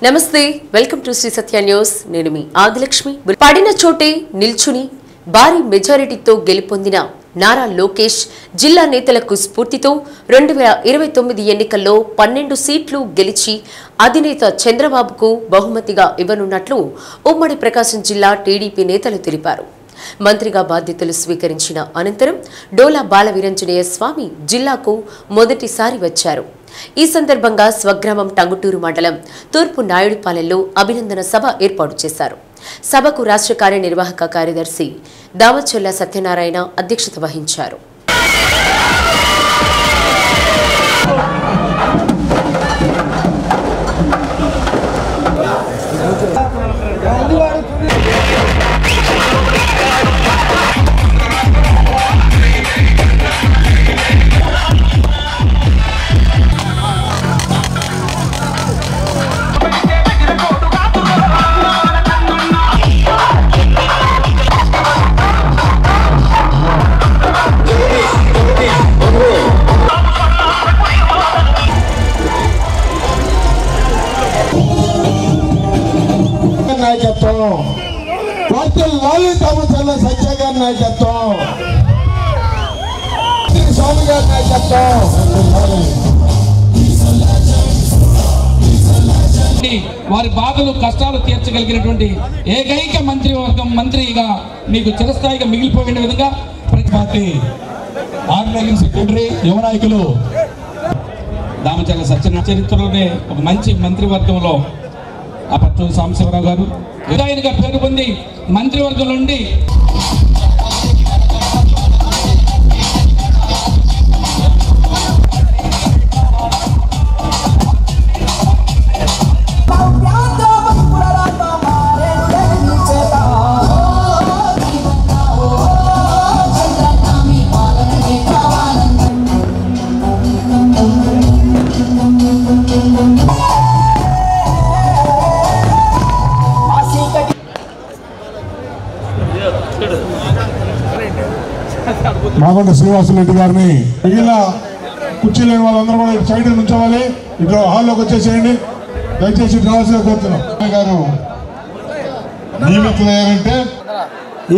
నమస్తే welcome to Sri Satya news నేను మీ ఆదిలక్ష్మి పడిన చోటే నిల్చుని భారీ మెజారిటీతో గెలుపొందిన నారా లోకేష్ జిల్లా నేతలకు స్ఫూర్తితో 2029 ఎన్నికల్లో 12 సీట్లు గెలిచి అధినేత చంద్రబాబుకు బహుమతిగా ఇవ్వనున్నట్లు ఉమ్మడి ప్రకాశం జిల్లా టీడీపీ నేతలు తెలిపారు. మంత్రిగా బాధ్యతలు స్వీకరించిన అనంతరం డోలా బాలవీరంజనేయ స్వామి జిల్లాకు మొదటిసారి వచ్చారు. ఈ సందర్భంగా స్వగ్రామం టంగుటూరు మండలం తూర్పు నాయుడుపాలెంలో అభినందన సభ ఏర్పాటు చేశారు. సభకు రాష్ట్ర కార్యనిర్వాహక కార్యదర్శి దామచొల్ల సత్యనారాయణ అధ్యక్షత వహించారు. వారి బాధలు కష్టాలు తీర్చగలిగినటువంటి ఏకైక మంత్రిగా మీకు చిరస్థాయిగా మిగిలిపోయిన విధంగా ప్రతి ఆర్గనైజింగ్ సెక్రటరీ యువ నాయకులు దామచర్ల సత్యనారాయణ చరిత్రలోనే ఒక మంచి మంత్రివర్గంలో అపర్చు సాంబశివరావు గారు విధాయనిగా పేరు పొంది మంత్రివర్గం నుండి మాగొండ శ్రీనివాసరెడ్డి గారిని మిగిలిన కుర్చీ లేని వాళ్ళందరూ కూడా ఇటు సైడ్ నుంచోవాలి. ఇటు హాల్లోకి వచ్చేసేయండి. దయచేసి రావాల్సిన కోరుతున్నాం. గారు నియమితులయ్యారంటే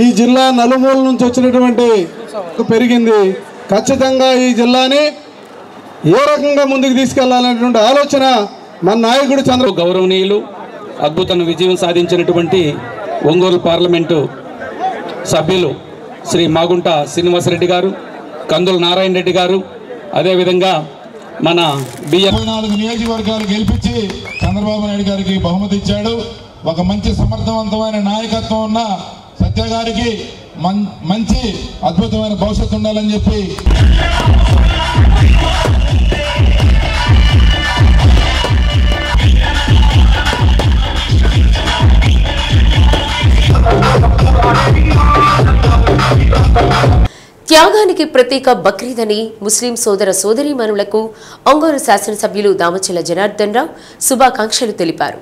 ఈ జిల్లా నలుమూల నుంచి వచ్చినటువంటి పెరిగింది. ఖచ్చితంగా ఈ జిల్లాని ఏ రకంగా ముందుకు తీసుకెళ్లాలనేటువంటి ఆలోచన మన నాయకుడు చంద్రబాబు గౌరవనీయులు అద్భుతమైన విజయం సాధించినటువంటి ఒంగోలు పార్లమెంటు సభ్యులు శ్రీ మాగుంట శ్రీనివాసరెడ్డి గారు, కందుల నారాయణ రెడ్డి గారు, అదేవిధంగా మన 4 నియోజకవర్గాలు గెలిపించి చంద్రబాబు నాయుడు గారికి బహుమతి ఇచ్చాడు. ఒక మంచి సమర్థవంతమైన నాయకత్వం ఉన్న సత్య గారికి మంచి అద్భుతమైన భవిష్యత్తు ఉండాలని చెప్పి త్యాగానికి ప్రతీక బక్రీద్ అని ముస్లిం సోదర సోదరీమణులకు ఒంగోలు శాసనసభ్యులు దామచల్ల జనార్దన్ రావు శుభాకాంక్షలు తెలిపారు.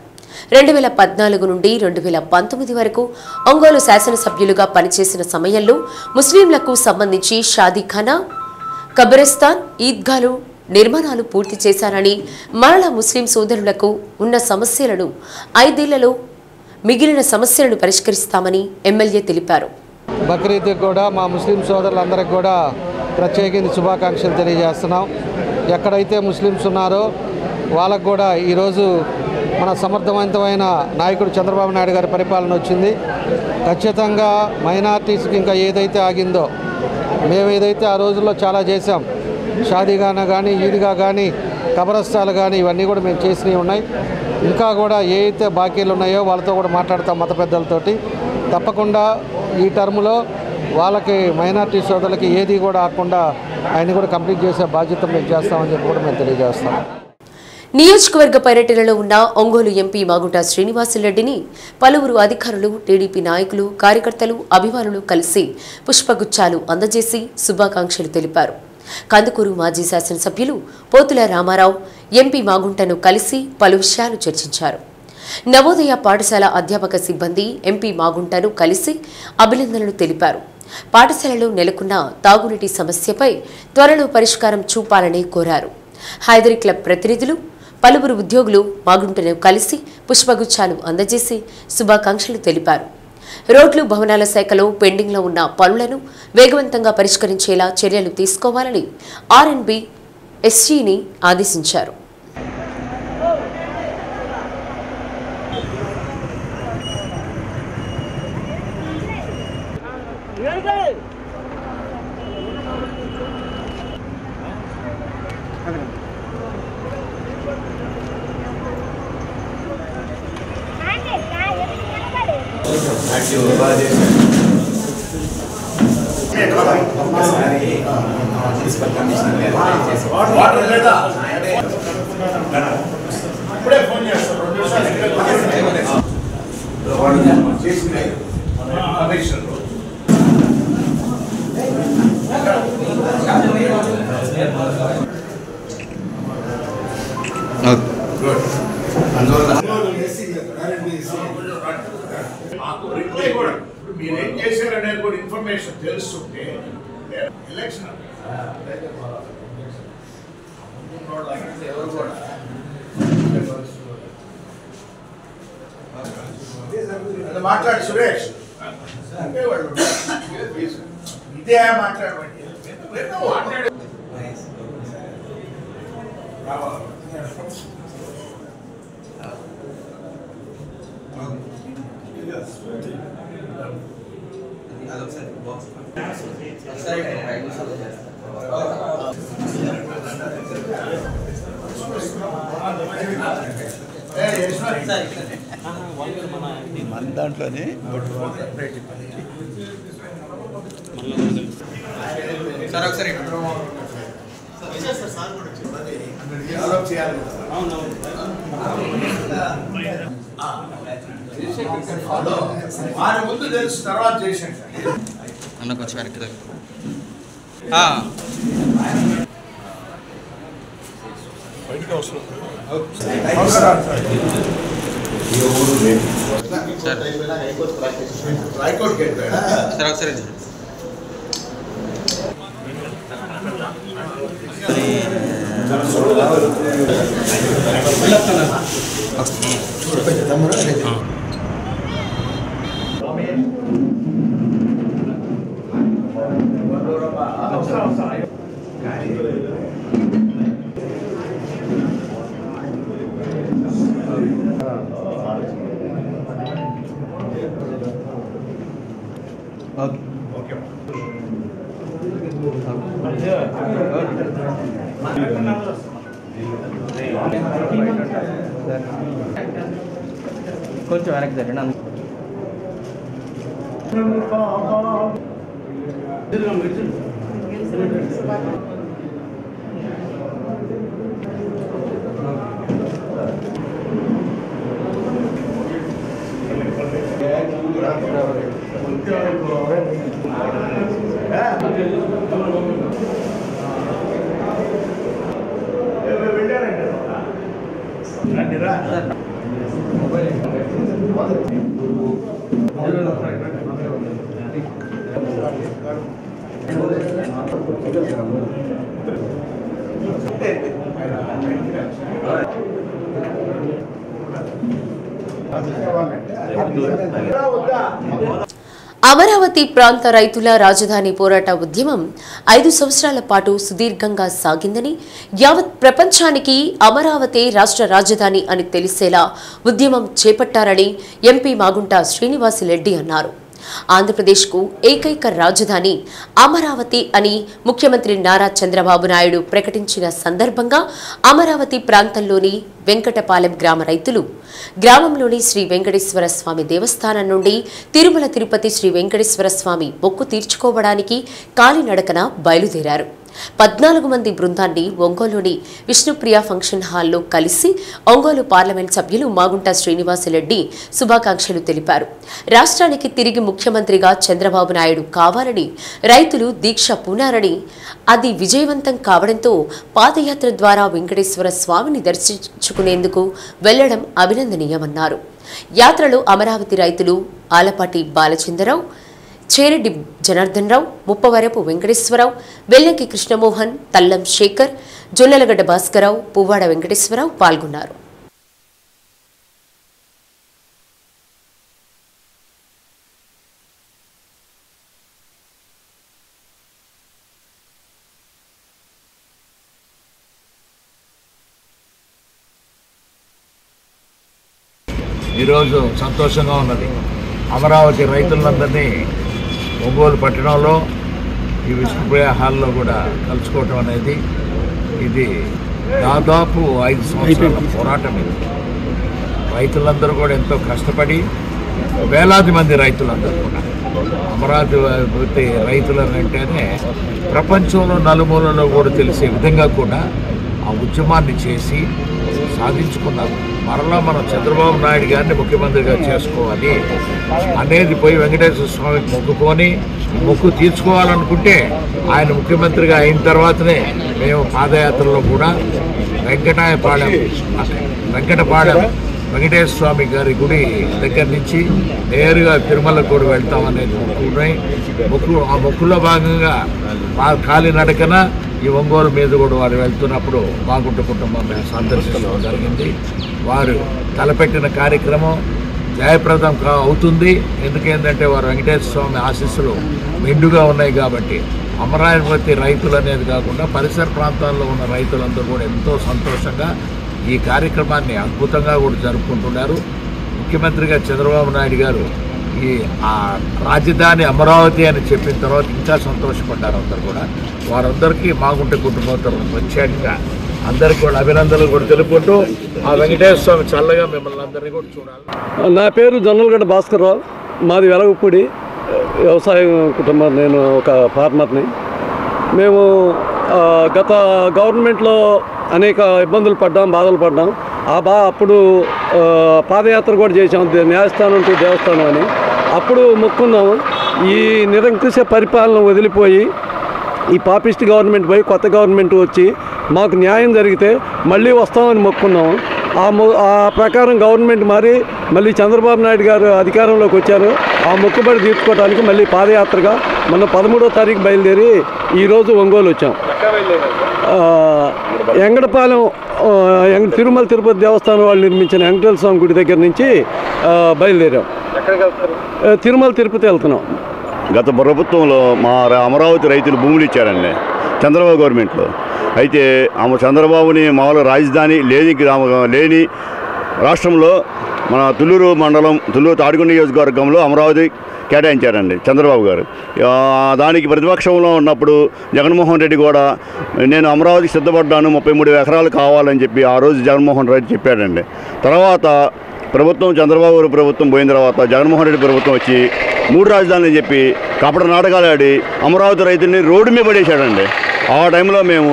2014 నుండి 2019 వరకు ఒంగోలు శాసనసభ్యులుగా పనిచేసిన సమయంలో ముస్లింలకు సంబంధించి షాదీఖానా, కబ్రస్థాన్, ఈద్గాలు నిర్మాణాలు పూర్తి చేశారని, మరలా ముస్లిం సోదరులకు ఉన్న సమస్యలను 5 ఏళ్లలో మిగిలిన సమస్యలను పరిష్కరిస్తామని ఎమ్మెల్యే తెలిపారు. బక్రీద్ కూడా మా ముస్లిం సోదరులందరికీ కూడా ప్రత్యేకించి శుభాకాంక్షలు తెలియజేస్తున్నాం. ఎక్కడైతే ముస్లిమ్స్ ఉన్నారో వాళ్ళకు కూడా ఈరోజు మన సమర్థవంతమైన నాయకుడు చంద్రబాబు నాయుడు గారి పరిపాలన వచ్చింది. ఖచ్చితంగా మైనార్టీస్కి ఇంకా ఏదైతే ఆగిందో మేము ఏదైతే ఆ రోజుల్లో చాలా చేశాం, షాదీగానా కానీ, ఈద్గా కానీ, కబరస్థాలు కానీ, ఇవన్నీ కూడా మేము చేసినవి ఉన్నాయి. ఇంకా కూడా ఏ అయితే బాకీలు ఉన్నాయో వాళ్ళతో కూడా మాట్లాడతాం మత పెద్దలతోటి. తప్పకుండా ఈ టర్మ్లో వాళ్ళకి మైనార్టీ సోదరులకి ఏది కూడా ఆకుండా ఆయన కూడా కంప్లీట్ చేసే బాధ్యత మేము చేస్తామని చెప్పి కూడా మేము తెలియజేస్తాం. నియోజకవర్గ పర్యటనలో ఉన్న ఒంగోలు ఎంపీ మాగుంట శ్రీనివాసరెడ్డిని పలువురు అధికారులు, టీడీపీ నాయకులు, కార్యకర్తలు, అభిమానులు కలిసి పుష్పగుచ్చాలు అందజేసి శుభాకాంక్షలు తెలిపారు. కందుకూరు మాజీ శాసనసభ్యులు పోతుల రామారావు ఎంపీ మాగుంటను కలిసి పలు విషయాలు చర్చించారు. నవోదయ పాఠశాల అధ్యాపక సిబ్బంది ఎంపీ మాగుంటను కలిసి అభినందనలు తెలిపారు. పాఠశాలలో నెలకొన్న తాగునీటి సమస్యపై త్వరలో పరిష్కారం చూపాలని కోరారు. హైదరీ క్లబ్ ప్రతినిధులు పలువురు ఉద్యోగులు మాగుంటను కలిసి పుష్పగుచ్చాలు అందజేసి శుభాకాంక్షలు తెలిపారు. రోడ్లు భవనాల శాఖలో పెండింగ్లో ఉన్న పనులను వేగవంతంగా పరిష్కరించేలా చర్యలు తీసుకోవాలని ఆర్ఎండ్బి ఎస్సీని ఆదేశించారు. మీరేం చేశారనేది కూడా ఇన్ఫర్మేషన్ తెలుస్తుంటే ఎలక్షన్ మాట్లాడు సురేష్ ఇదే మాట్లాడమండి మన దాంట్లోనే సార్ ఒకసారి వారి ముందు తెలుసు తర్వాత చేశాను అన్న కొంచెం వెనక్కి హైకోర్టు గేట్ సార్ ఒకసారి కొంచెం వెనక్కి జరగండి. అమరావతి ప్రాంత రైతుల రాజధాని పోరాట ఉద్యమం 5 సంవత్సరాల పాటు సుదీర్ఘంగా సాగిందని, యావత్ ప్రపంచానికి అమరావతి రాష్ట్ర రాజధాని అని తెలిసేలా ఉద్యమం చేపట్టారని ఎంపీ మాగుంట శ్రీనివాసరెడ్డి అన్నారు. ఆంధ్రప్రదేశ్కు ఏకైక రాజధాని అమరావతి అని ముఖ్యమంత్రి నారా చంద్రబాబు నాయుడు ప్రకటించిన సందర్భంగా అమరావతి ప్రాంతంలోని వెంకటపాలెం గ్రామ రైతులు గ్రామంలోని శ్రీ వెంకటేశ్వర స్వామి దేవస్థానం నుండి తిరుమల తిరుపతి శ్రీ వెంకటేశ్వర స్వామి మొక్కు తీర్చుకోవడానికి కాలినడకన బయలుదేరారు. 14 మంది బృందాన్ని ఒంగోలులోని విష్ణుప్రియ ఫంక్షన్ హాల్లో కలిసి ఒంగోలు పార్లమెంట్ సభ్యులు మాగుంట శ్రీనివాసరెడ్డి శుభాకాంక్షలు తెలిపారు. రాష్ట్రానికి తిరిగి ముఖ్యమంత్రిగా చంద్రబాబు నాయుడు కావాలని రైతులు దీక్ష పూనారని, అది విజయవంతం కావడంతో పాదయాత్ర ద్వారా వెంకటేశ్వర స్వామిని దర్శించుకునేందుకు వెళ్లడం అభినందనీయమన్నారు. యాత్రలో అమరావతి రైతులు ఆలపాటి బాలచంద్రరావు, చేరెడ్డి జనార్దన్ రావు, ముప్పవరపు వెంకటేశ్వరరావు, వెల్లంకి కృష్ణమోహన్, తల్లం శేఖర్, జొన్నలగడ్డ భాస్కరరావు, పువ్వాడ వెంకటేశ్వరరావు పాల్గొన్నారు. ఈరోజు సంతోషంగా ఉన్నది. అమరావతి రైతులందరినీ ఒంగోలు పట్టణంలో ఈ విష్ణుప్రియ హాల్లో కూడా కలుసుకోవటం అనేది ఇది దాదాపు 5 సంవత్సరాల పోరాటం. ఇది రైతులందరూ కూడా ఎంతో కష్టపడి వేలాది మంది రైతులందరూ కూడా అమరావతి రైతులంటేనే ప్రపంచంలో నలుమూలలో కూడా తెలిసే విధంగా కూడా ఆ ఉద్యమాన్ని చేసి సాధించుకున్నారు. మరలా మనం చంద్రబాబు నాయుడు గారిని ముఖ్యమంత్రిగా చేసుకోవాలి అనేది పోయి వెంకటేశ్వర స్వామికి మొక్కుకొని మొక్కు తీర్చుకోవాలనుకుంటే ఆయన ముఖ్యమంత్రిగా అయిన తర్వాతనే మేము పాదయాత్రలో కూడా వెంకటపాళెం వెంకటేశ్వర స్వామి గారి గుడి దగ్గర నుంచి నేరుగా తిరుమలకు కూడా వెళ్తామనేది ఆ మొక్కులో భాగంగా కాలినడకన ఈ ఒంగోలు మీద కూడా వారు వెళ్తున్నప్పుడు బాగుంట కుటుంబం సందర్శించడం జరిగింది. వారు తలపెట్టిన కార్యక్రమం జయప్రదం అవుతుంది. ఎందుకంటే వారు వెంకటేశ్వర స్వామి ఆశీస్సులు మెండుగా ఉన్నాయి కాబట్టి అమరావతి రైతులు అనేది కాకుండా పరిసర ప్రాంతాల్లో ఉన్న రైతులందరూ కూడా ఎంతో సంతోషంగా ఈ కార్యక్రమాన్ని అద్భుతంగా కూడా జరుపుకుంటున్నారు. ముఖ్యమంత్రిగా చంద్రబాబు నాయుడు గారు ఈ రాజధాని అమరావతి అని చెప్పిన తర్వాత ఇంకా సంతోషపడ్డారు అందరూ కూడా. వారందరికీ మాగుంట కుటుంబంతో ప్రత్యేకంగా అందరికీ కూడా అభినందనలు కూడా తెలుపుకుంటూ ఆ వెంకటేశ్వర స్వామి చల్లగా మిమ్మల్ని అందరినీ కూడా చూడాలి. నా పేరు జొన్నలగడ్డ భాస్కరరావు, మాది వెలగపూడి వ్యవసాయ కుటుంబం. నేను ఒక ఫార్మర్ని. మేము గత గవర్నమెంట్లో అనేక ఇబ్బందులు పడ్డాం, బాధలు పడ్డాం. అప్పుడు పాదయాత్ర కూడా చేసాం, న్యాయస్థానం టు దేవస్థానం అని. అప్పుడు మొక్కున్నాము. ఈ నిరంకుశ పరిపాలన వదిలిపోయి ఈ పాపిస్ట్ గవర్నమెంట్ పోయి కొత్త గవర్నమెంట్ వచ్చి మాకు న్యాయం జరిగితే మళ్ళీ వస్తామని మొక్కున్నాము. ఆ ప్రకారం గవర్నమెంట్ మారి మళ్ళీ చంద్రబాబు నాయుడు గారు అధికారంలోకి వచ్చారు. ఆ మొక్కుబడి తీర్చుకోవడానికి మళ్ళీ పాదయాత్రగా మొన్న 13వ తారీఖు బయలుదేరి ఈరోజు ఒంగోలు వచ్చాం. ఎంగడపాలెం తిరుమల తిరుపతి దేవస్థానం వాళ్ళు నిర్మించిన వెంకటేశ్వర స్వామి గుడి దగ్గర నుంచి బయలుదేరాం. తిరుమల తిరుపతి వెళ్తున్నాం. గత ప్రభుత్వంలో మా అమరావతి రైతులు భూములు ఇచ్చారండి చంద్రబాబు గవర్నమెంట్లో. అయితే చంద్రబాబుని మామూలు రాజధాని లేని రాష్ట్రంలో మన తుళ్ళూరు మండలం తుళ్ళూరు తాడికొండ నియోజకవర్గంలో అమరావతి కేటాయించారండి చంద్రబాబు గారు. దానికి ప్రతిపక్షంలో ఉన్నప్పుడు జగన్మోహన్ రెడ్డి కూడా నేను అమరావతికి సిద్ధపడ్డాను, 33 ఎకరాలు కావాలని చెప్పి ఆ రోజు జగన్మోహన్ రెడ్డి చెప్పాడండి. తర్వాత చంద్రబాబు ప్రభుత్వం పోయిన తర్వాత జగన్మోహన్ రెడ్డి ప్రభుత్వం వచ్చి 3 రాజధానులు చెప్పి కపట నాటకాలు ఆడి అమరావతి రైతుల్ని రోడ్డు మీద పడేశాడండి. ఆ టైంలో మేము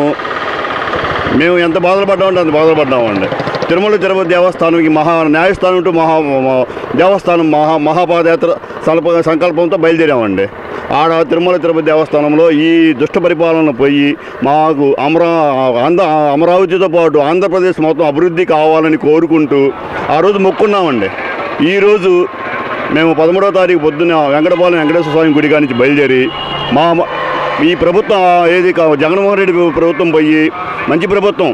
ఎంత బాధలు పడ్డామంటే అంత బాధలు పడ్డామండి. తిరుమల తిరుపతి దేవస్థానానికి న్యాయస్థానం టు దేవస్థానం మహాపాదయాత్ర సంకల్పంతో బయలుదేరామండి. ఆడ తిరుమల తిరుపతి దేవస్థానంలో ఈ దుష్ట పరిపాలన పోయి మాకు అమరావతితో పాటు ఆంధ్రప్రదేశ్ మొత్తం అభివృద్ధి కావాలని కోరుకుంటూ ఆ రోజు మొక్కున్నామండి. ఈరోజు మేము 13వ తారీఖు పొద్దున్న వెంకటపాలెం వెంకటేశ్వర స్వామి గుడి నుంచి బయలుదేరి ఈ ప్రభుత్వం ఏది జగన్మోహన్ రెడ్డి ప్రభుత్వం పోయి మంచి ప్రభుత్వం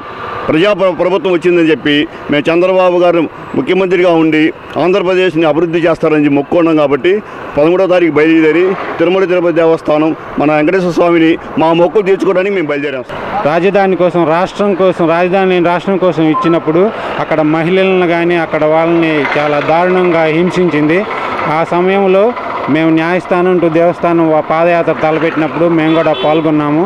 ప్రభుత్వం వచ్చిందని చెప్పి మేము చంద్రబాబు గారు ముఖ్యమంత్రిగా ఉండి ఆంధ్రప్రదేశ్ని అభివృద్ధి చేస్తారని మొక్కున్నాం. కాబట్టి 13వ తారీఖు బయలుదేరి తిరుమల తిరుపతి దేవస్థానం మన వెంకటేశ్వర స్వామిని మా మొక్కులు తీర్చుకోవడానికి మేము బయలుదేరాం. రాజధాని కోసం రాజధాని రాష్ట్రం కోసం ఇచ్చినప్పుడు అక్కడ మహిళలను కానీ అక్కడ వాళ్ళని చాలా దారుణంగా హింసించింది. ఆ సమయంలో మేము న్యాయస్థానం టు దేవస్థానం పాదయాత్ర తలపెట్టినప్పుడు మేము కూడా పాల్గొన్నాము.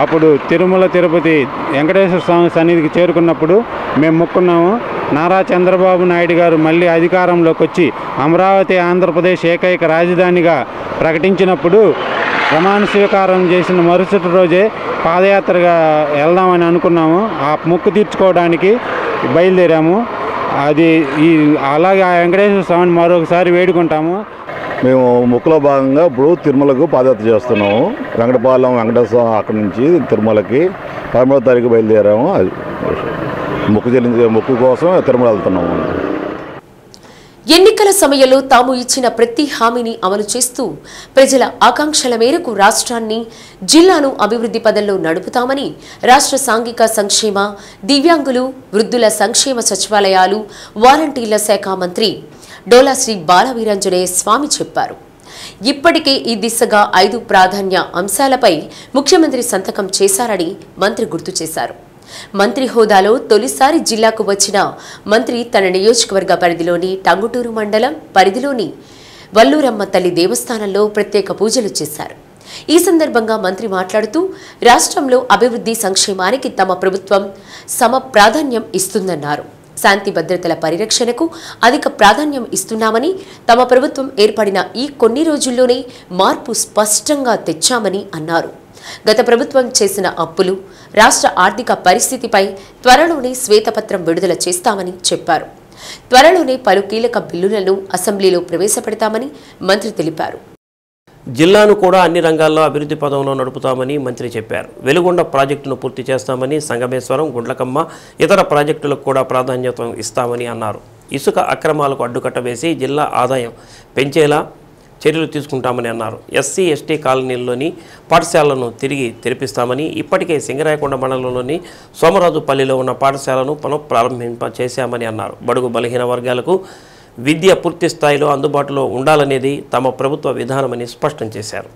అప్పుడు తిరుమల తిరుపతి వెంకటేశ్వర స్వామి సన్నిధికి చేరుకున్నప్పుడు మేము మొక్కున్నాము. నారా చంద్రబాబు నాయుడు గారు మళ్ళీ అధికారంలోకి వచ్చి అమరావతి ఆంధ్రప్రదేశ్ ఏకైక రాజధానిగా ప్రకటించినప్పుడు ప్రమాణ స్వీకారం చేసిన మరుసటి రోజే పాదయాత్రగా వెళ్దామని అనుకున్నాము. ఆ మొక్కు తీర్చుకోవడానికి బయలుదేరాము. అలాగే ఆ వెంకటేశ్వర స్వామిని మరొకసారి వేడుకుంటాము. మేము మొక్కులో భాగంగా ఇప్పుడు తిరుమలకు పాదయాత్ర చేస్తున్నాము. వెంకటపాలెం వెంకటేశ్వర అక్కడి నుంచి తిరుమలకి 13వ తారీఖు బయలుదేరాము. మొక్కు కోసం తిరుమల వెళ్తున్నాము. ఎన్నికల సమయంలో తాము ఇచ్చిన ప్రతి హామీని అమలు చేస్తూ ప్రజల ఆకాంక్షల మేరకు రాష్ట్రాన్ని జిల్లాను అభివృద్ధి పదంలో నడుపుతామని రాష్ట్ర సాంఘిక సంక్షేమ, దివ్యాంగులు, వృద్ధుల సంక్షేమ సచివాలయాలు, వాలంటీర్ల శాఖ మంత్రి డోలా శ్రీ బాలవీరాంజనేయ స్వామి చెప్పారు. ఇప్పటికే ఈ దిశగా 5 ప్రాధాన్య అంశాలపై ముఖ్యమంత్రి సంతకం చేశారని మంత్రి గుర్తు చేశారు. మంత్రి హోదాలో తొలిసారి జిల్లాకు వచ్చిన మంత్రి తన నియోజకవర్గ పరిధిలోని టంగుటూరు మండలం పరిధిలోని వల్లూరమ్మ తల్లి దేవస్థానంలో ప్రత్యేక పూజలు చేశారు. ఈ సందర్భంగా మంత్రి మాట్లాడుతూ రాష్ట్రంలో అభివృద్ధి సంక్షేమానికి తమ ప్రభుత్వం సమ ప్రాధాన్యం ఇస్తుందన్నారు. శాంతి భద్రతల పరిరక్షణకు అధిక ప్రాధాన్యం ఇస్తున్నామని, తమ ప్రభుత్వం ఏర్పడిన ఈ కొన్ని రోజుల్లోనే మార్పు స్పష్టంగా తెచ్చామని అన్నారు. గత ప్రభుత్వం చేసిన అప్పులు, రాష్ట్ర ఆర్థిక పరిస్థితిపై త్వరలోనే శ్వేతపత్రం విడుదల చేస్తామని చెప్పారు. త్వరలోనే పలు కీలక బిల్లులను అసెంబ్లీలో ప్రవేశపెడతామని మంత్రి తెలిపారు. జిల్లాను కూడా అన్ని రంగాల్లో అభివృద్ధి పదంలో నడుపుతామని మంత్రి చెప్పారు. వెలుగొండ ప్రాజెక్టును పూర్తి చేస్తామని, సంగమేశ్వరం, గుండ్లకమ్మ, ఇతర ప్రాజెక్టులకు కూడా ప్రాధాన్యత ఇస్తామని అన్నారు. ఇసుక అక్రమాలకు అడ్డుకట్ట వేసి జిల్లా ఆదాయం పెంచేలా చర్యలు తీసుకుంటామని అన్నారు. ఎస్సీ, ఎస్టీ కాలనీల్లోని పాఠశాలను తిరిగి తెరిపిస్తామని, ఇప్పటికే సింగరాయకొండ మండలంలోని సోమరాజుపల్లిలో ఉన్న పాఠశాలను పునఃప్రారంభింప చేశామని అన్నారు. బడుగు బలహీన వర్గాలకు విద్య పూర్తి స్థాయిలో అందుబాటులో ఉండాలనేది తమ ప్రభుత్వ విధానమని స్పష్టం చేశారు.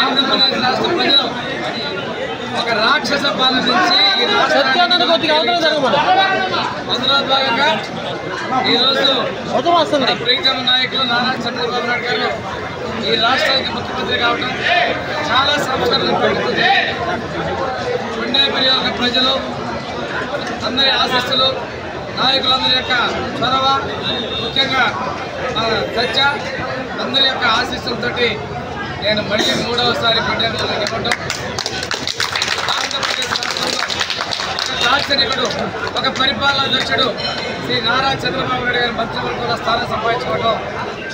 ఆంధ్రప్రదేశ్ రాష్ట్ర ప్రజలు ఒక రాక్షస పాలన నుంచి అందులో భాగంగా ఈరోజు ప్రీతమ నాయకులు నారా చంద్రబాబు నాయుడు గారు ఈ రాష్ట్రానికి ముఖ్యమంత్రి కావడం చాలా సంస్కరణలు పెడుతుంది. ఉండే పర్యావరణ ప్రజలు అందరి ఆశీస్సులు, నాయకులందరి యొక్క చొరవ, ముఖ్యంగా చర్చ అందరి యొక్క ఆశీస్సులతోటి నేను మళ్ళీ 3వసారి పర్యటనలో ఇవ్వడం, ఆంధ్రప్రదేశ్ రాష్ట్రంలో ఒక దార్శనికుడు, ఒక పరిపాలనా దక్షుడు శ్రీ నారా చంద్రబాబు నాయుడు గారి మంత్రివర్గంలో స్థానం సంపాదించుకోవడం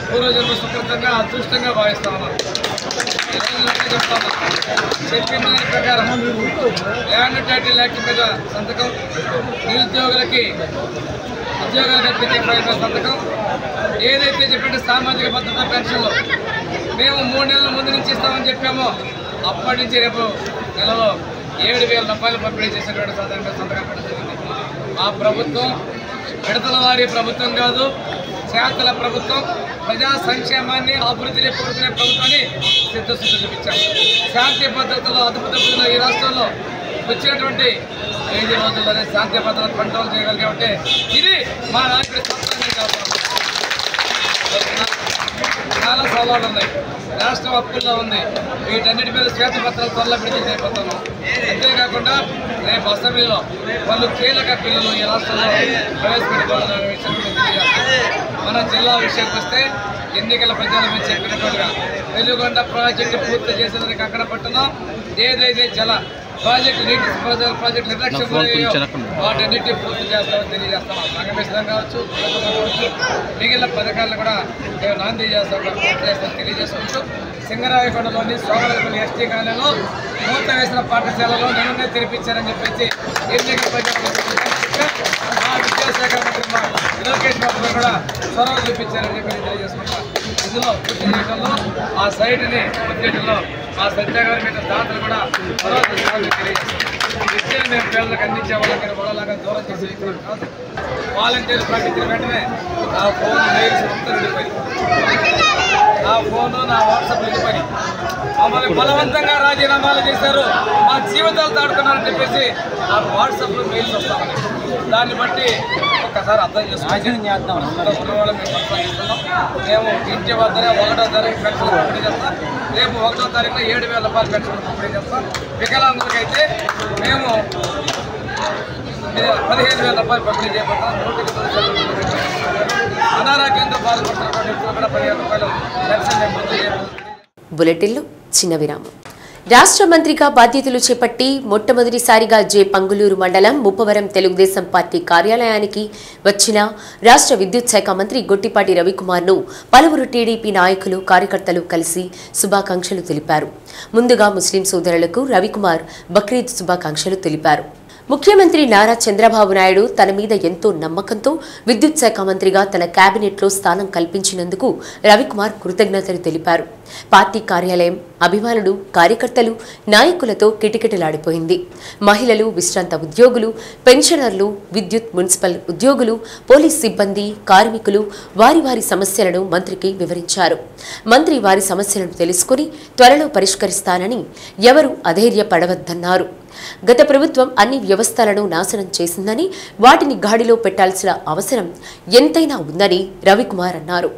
పూర్వజన్మ సుకృతంగా, అదృష్టంగా భావిస్తా ఉన్నాను. చెప్పిన దాని ప్రకారం ల్యాండ్ టైటిల్ యాక్ట్ మీద సంతకం, నిరుద్యోగులకి ఉద్యోగాలు కల్పించే సంతకం, ఏదైతే చెప్పిన సామాజిక భద్రత పెన్షన్లు మేము 3 నెలల ముందు నుంచి ఇస్తామని చెప్పామో అప్పటి నుంచి రేపు నెలలో 7,000 రూపాయలు పంపిణీ చేసేటువంటి సందర్భంగా సంతకం పెట్టడం. మా ప్రభుత్వం విడతల వారి ప్రభుత్వం కాదు, చేతల ప్రభుత్వం, ప్రజా సంక్షేమాన్ని అభివృద్ధిని కోరుకునే ప్రభుత్వాన్ని సిద్ధశుద్ధి చూపించాం. శాంతి భద్రతలో అదుపుతప్పులో ఈ రాష్ట్రంలో వచ్చినటువంటి 5 రోజుల్లోనే శాంతి భద్రత కంట్రోల్ చేయగలిగామంటే ఇది మా నాయకుడి సంస్థానం కాదు. చాలా సవాళ్ళు ఉన్నాయి. రాష్ట్రం అప్పుల్లో ఉంది. వీటన్నిటి మీద శ్వేతపత్రాలు త్వరలో విడుదల చేయబోతున్నాం. అంతేకాకుండా రేపు అసెంబ్లీలో పలు కీలక బిల్లులు ఈ రాష్ట్రంలో ప్రవేశపెట్టుకోవాలనే విషయం మన జిల్లా విషయానికి వస్తే ఎన్నికల ప్రచారం మీద చెప్పినట్టుగా వెలుగొండ ప్రాజెక్టు పూర్తి చేసేందుకు అక్కడ పట్టున్నాం. ఏదైతే జల ప్రాజెక్టు నీటి ప్రాజెక్టు నిర్లక్ష్యం వాటన్నిటిని పూర్తి చేస్తామని తెలియజేస్తాం. సంగమేశ్వరం కావచ్చు, మిగిలిన పథకాలను కూడా మేము నాంది చేస్తామని తెలియజేసుకుంటూ సింగరాయకొండలోని సోమరపల్లి ఎస్టీ కాలనీలో నూతన వేసిన పాఠశాలలో నిన్ననే తెరిపించారని చెప్పేసి ఎన్నికల ప్రచారం విద్యాశాఖ మంత్రి లోకేష్ బాబు గారు కూడా చొరవ చూపించారని చెప్పి తెలియజేసుకుంటాం. ఇందులో పూర్తి చేయడంలో ఆ సైట్ని పూర్తిలో ఆ సత్యాగ్రహ మీద దాతలు కూడా చొరవ చూసుకోవాలని తెలియజేస్తాం. విద్యను మేము పిల్లలకు అందించే వాళ్ళకి వాళ్ళలాగా దూరం చేసే వ్యక్తులు కాదు. వాలంటీర్లు ప్రకటించిన వెంటనే నా ఫోన్ మెయిల్స్ మొత్తం వెళ్ళిపోయి, నా ఫోను నా వాట్సాప్ వెళ్ళిపోయి మమ్మల్ని బలవంతంగా రాజీనామాలు చేశారు, మా జీవితాలు తాడుకున్నారని చెప్పేసి నాకు వాట్సాప్లో మెయిల్స్ వస్తామని. దాన్ని బట్టి ఒక్కసారి అర్థం చేసుకుని ఉన్నవాళ్ళని మేము కొనసాగిస్తున్నాం. మేము ఇంటి వద్దనే 1వ తారీఖు పెన్షన్ పంపిణీ చేస్తాం. రేపు 1వ తారీఖున 7,000 రూపాయల పెన్షన్ పంపిణీ చేస్తాం. వికలాంగులకైతే మేము 15,000 రూపాయలు పంపిణీ చేయబోతాం. 100% అనారోగ్యంతో బాధపడుతున్న వ్యక్తులు కూడా 15,000 రూపాయలు పెన్షన్ మేము పంపిణీ చేయబోతున్నాం. బులెటిన్లో చిన్న విరామం. రాష్ట్ర మంత్రిగా బాధ్యతలు చేపట్టి మొట్టమొదటిసారిగా పంగులూరు మండలం ముప్పవరం తెలుగుదేశం పార్టీ కార్యాలయానికి వచ్చిన రాష్ట్ర విద్యుత్ శాఖ మంత్రి గొట్టిపాటి రవికుమార్ను పలువురు టీడీపీ నాయకులు కార్యకర్తలు కలిసి శుభాకాంక్షలు తెలిపారు. ముందుగా ముస్లిం సోదరులకు రవికుమార్ బక్రీద్ శుభాకాంక్షలు తెలిపారు. ముఖ్యమంత్రి నారా చంద్రబాబు నాయుడు తన మీద ఎంతో నమ్మకంతో విద్యుత్ శాఖ మంత్రిగా తన కేబినెట్లో స్థానం కల్పించినందుకు రవికుమార్ కృతజ్ఞతలు తెలిపారు. పార్టీ కార్యాలయం అభిమానులు, కార్యకర్తలు, నాయకులతో కిటకిటలాడిపోయింది. మహిళలు, విశ్రాంత ఉద్యోగులు, పెన్షనర్లు, విద్యుత్, మున్సిపల్ ఉద్యోగులు, పోలీస్ సిబ్బంది, కార్మికులు వారి సమస్యలను మంత్రికి వివరించారు. మంత్రి వారి సమస్యలను తెలుసుకుని త్వరలో పరిష్కరిస్తానని ఎవరూ అధైర్యపడవద్దన్నారు. గత ప్రభుత్వం అన్ని వ్యవస్థలను నాశనం చేసిందని, వాటిని గాడిలో పెట్టాల్సిన అవసరం ఎంతైనా ఉందని రవికుమార్ అన్నారు.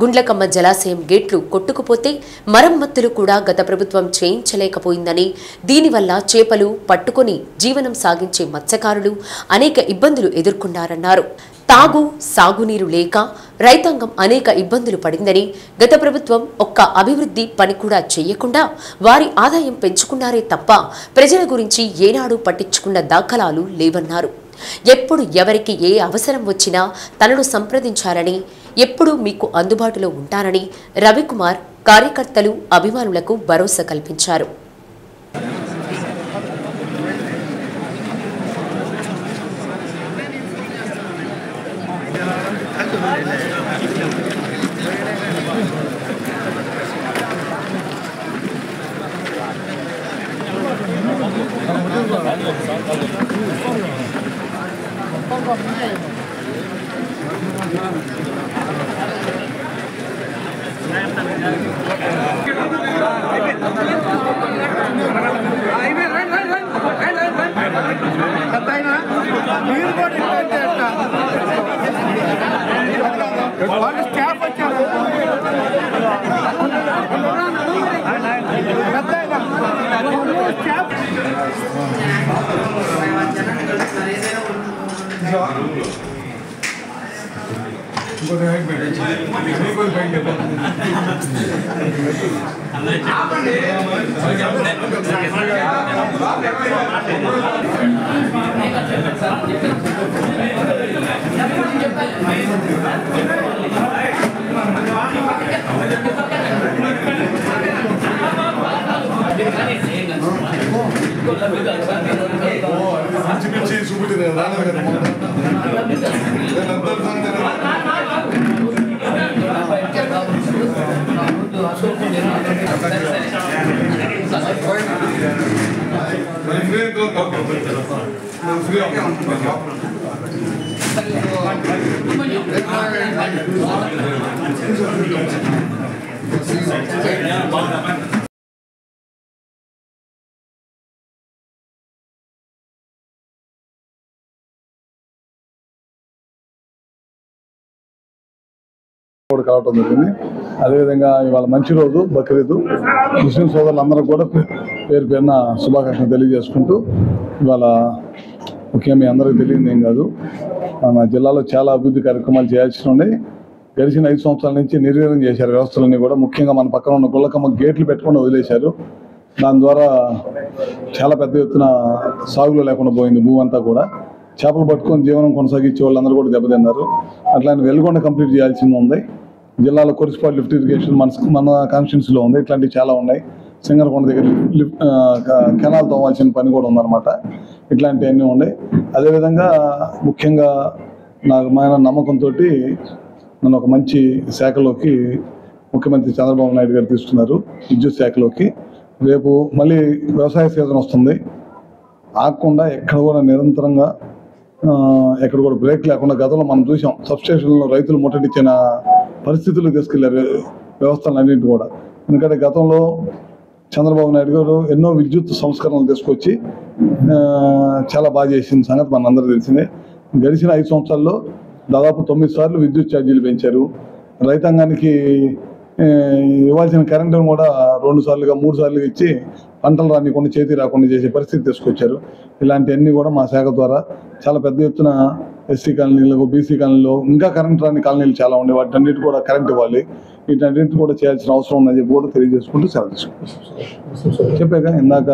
గుండ్లకమ్మ జలాశయం గేట్లు కొట్టుకుపోతే మరమ్మతులు కూడా గత ప్రభుత్వం చేయించలేకపోయిందని, దీనివల్ల చేపలు పట్టుకొని జీవనం సాగించే మత్స్యకారులు అనేక ఇబ్బందులు ఎదుర్కొన్నారన్నారు. తాగు, సాగునీరు లేక రైతాంగం అనేక ఇబ్బందులు పడిందని, గత ప్రభుత్వం ఒక్క అభివృద్ధి పని కూడా చేయకుండా వారి ఆదాయం పెంచుకున్నారే తప్ప ప్రజల గురించి ఏనాడు పట్టించుకున్న దాఖలాలు లేవన్నారు. ఎప్పుడు ఎవరికి ఏ అవసరం వచ్చినా తనను సంప్రదించారని, ఎప్పుడూ మీకు అందుబాటులో ఉంటానని రవికుమార్ కార్యకర్తలు, అభిమానులకు భరోసా కల్పించారు. కూడా కావటం జరిగింది. అదేవిధంగా ఇవాళ మంచి రోజు బక్రీద్. ముస్లిం సోదరులందరూ కూడా పేరు పేరున శుభాకాంక్షలు తెలియజేసుకుంటూ, ఇవాళ ముఖ్యంగా మీ అందరికీ తెలియదు ఏం కాదు, మన జిల్లాలో చాలా అభివృద్ధి కార్యక్రమాలు చేయాల్సి ఉన్నాయి. గడిచిన 5 సంవత్సరాల నుంచి నిర్వీర్యం చేశారు వ్యవస్థలన్నీ కూడా. ముఖ్యంగా మన పక్కన ఉన్న గుళ్ళకమ్మ గేట్లు పెట్టుకుని వదిలేశారు. దాని ద్వారా చాలా పెద్ద ఎత్తున సాగులో లేకుండా పోయింది భూమి అంతా కూడా. చేపలు పట్టుకొని జీవనం కొనసాగించే వాళ్ళందరూ కూడా దెబ్బతిన్నారు. అట్లాంటి వెలుగొండ కంప్లీట్ చేయాల్సింది ఉంది. జిల్లాలో కొరిసిపాడు లిఫ్ట్ ఇరిగేషన్ మన కాన్స్టిట్యున్సీలో ఉంది. ఇట్లాంటివి చాలా ఉన్నాయి. సింగరకొండ దగ్గర కెనాల్ తోవాల్సిన పని కూడా ఉందన్నమాట. ఇట్లాంటివన్నీ ఉన్నాయి. అదేవిధంగా ముఖ్యంగా నాకు నమ్మకంతో నన్ను ఒక మంచి శాఖలోకి ముఖ్యమంత్రి చంద్రబాబు నాయుడు గారు తీసుకున్నారు, విద్యుత్ శాఖలోకి. రేపు మళ్ళీ వ్యవసాయ సీజన్ వస్తుంది. ఆగకుండా ఎక్కడ కూడా నిరంతరంగా ఎక్కడ కూడా బ్రేక్ లేకుండా గతంలో మనం చూసాం, సబ్స్టేషన్లో రైతులు ముట్టడిచ్చిన పరిస్థితులు తీసుకెళ్లారు వ్యవస్థలన్నింటి కూడా. ఎందుకంటే గతంలో చంద్రబాబు నాయుడు గారు ఎన్నో విద్యుత్ సంస్కరణలు తీసుకొచ్చి చాలా బాగా చేసిన సంగతి మనందరూ తెలిసిందే. గడిచిన 5 సంవత్సరాల్లో దాదాపు 9 సార్లు విద్యుత్ ఛార్జీలు పెంచారు. రైతాంగానికి ఇవ్వాల్సిన కరెంటును కూడా 2 సార్లుగా 3 సార్లుగా ఇచ్చి పంటలు రానికుండా చేతి రాకుండా చేసే పరిస్థితి తీసుకొచ్చారు. ఇలాంటివన్నీ కూడా మా శాఖ ద్వారా చాలా పెద్ద ఎత్తున ఎస్సీ కాలనీలకు, బీసీ కాలనీలో ఇంకా కరెంట్ రాని కాలనీలు చాలా ఉన్నాయి. వాటన్నిటి కూడా కరెంట్ ఇవ్వాలి. వీటన్నింటి కూడా చేయాల్సిన అవసరం ఉందని చెప్పి కూడా తెలియజేసుకుంటూ సెలవు తీసుకుంటాం. చెప్పాక ఇందాక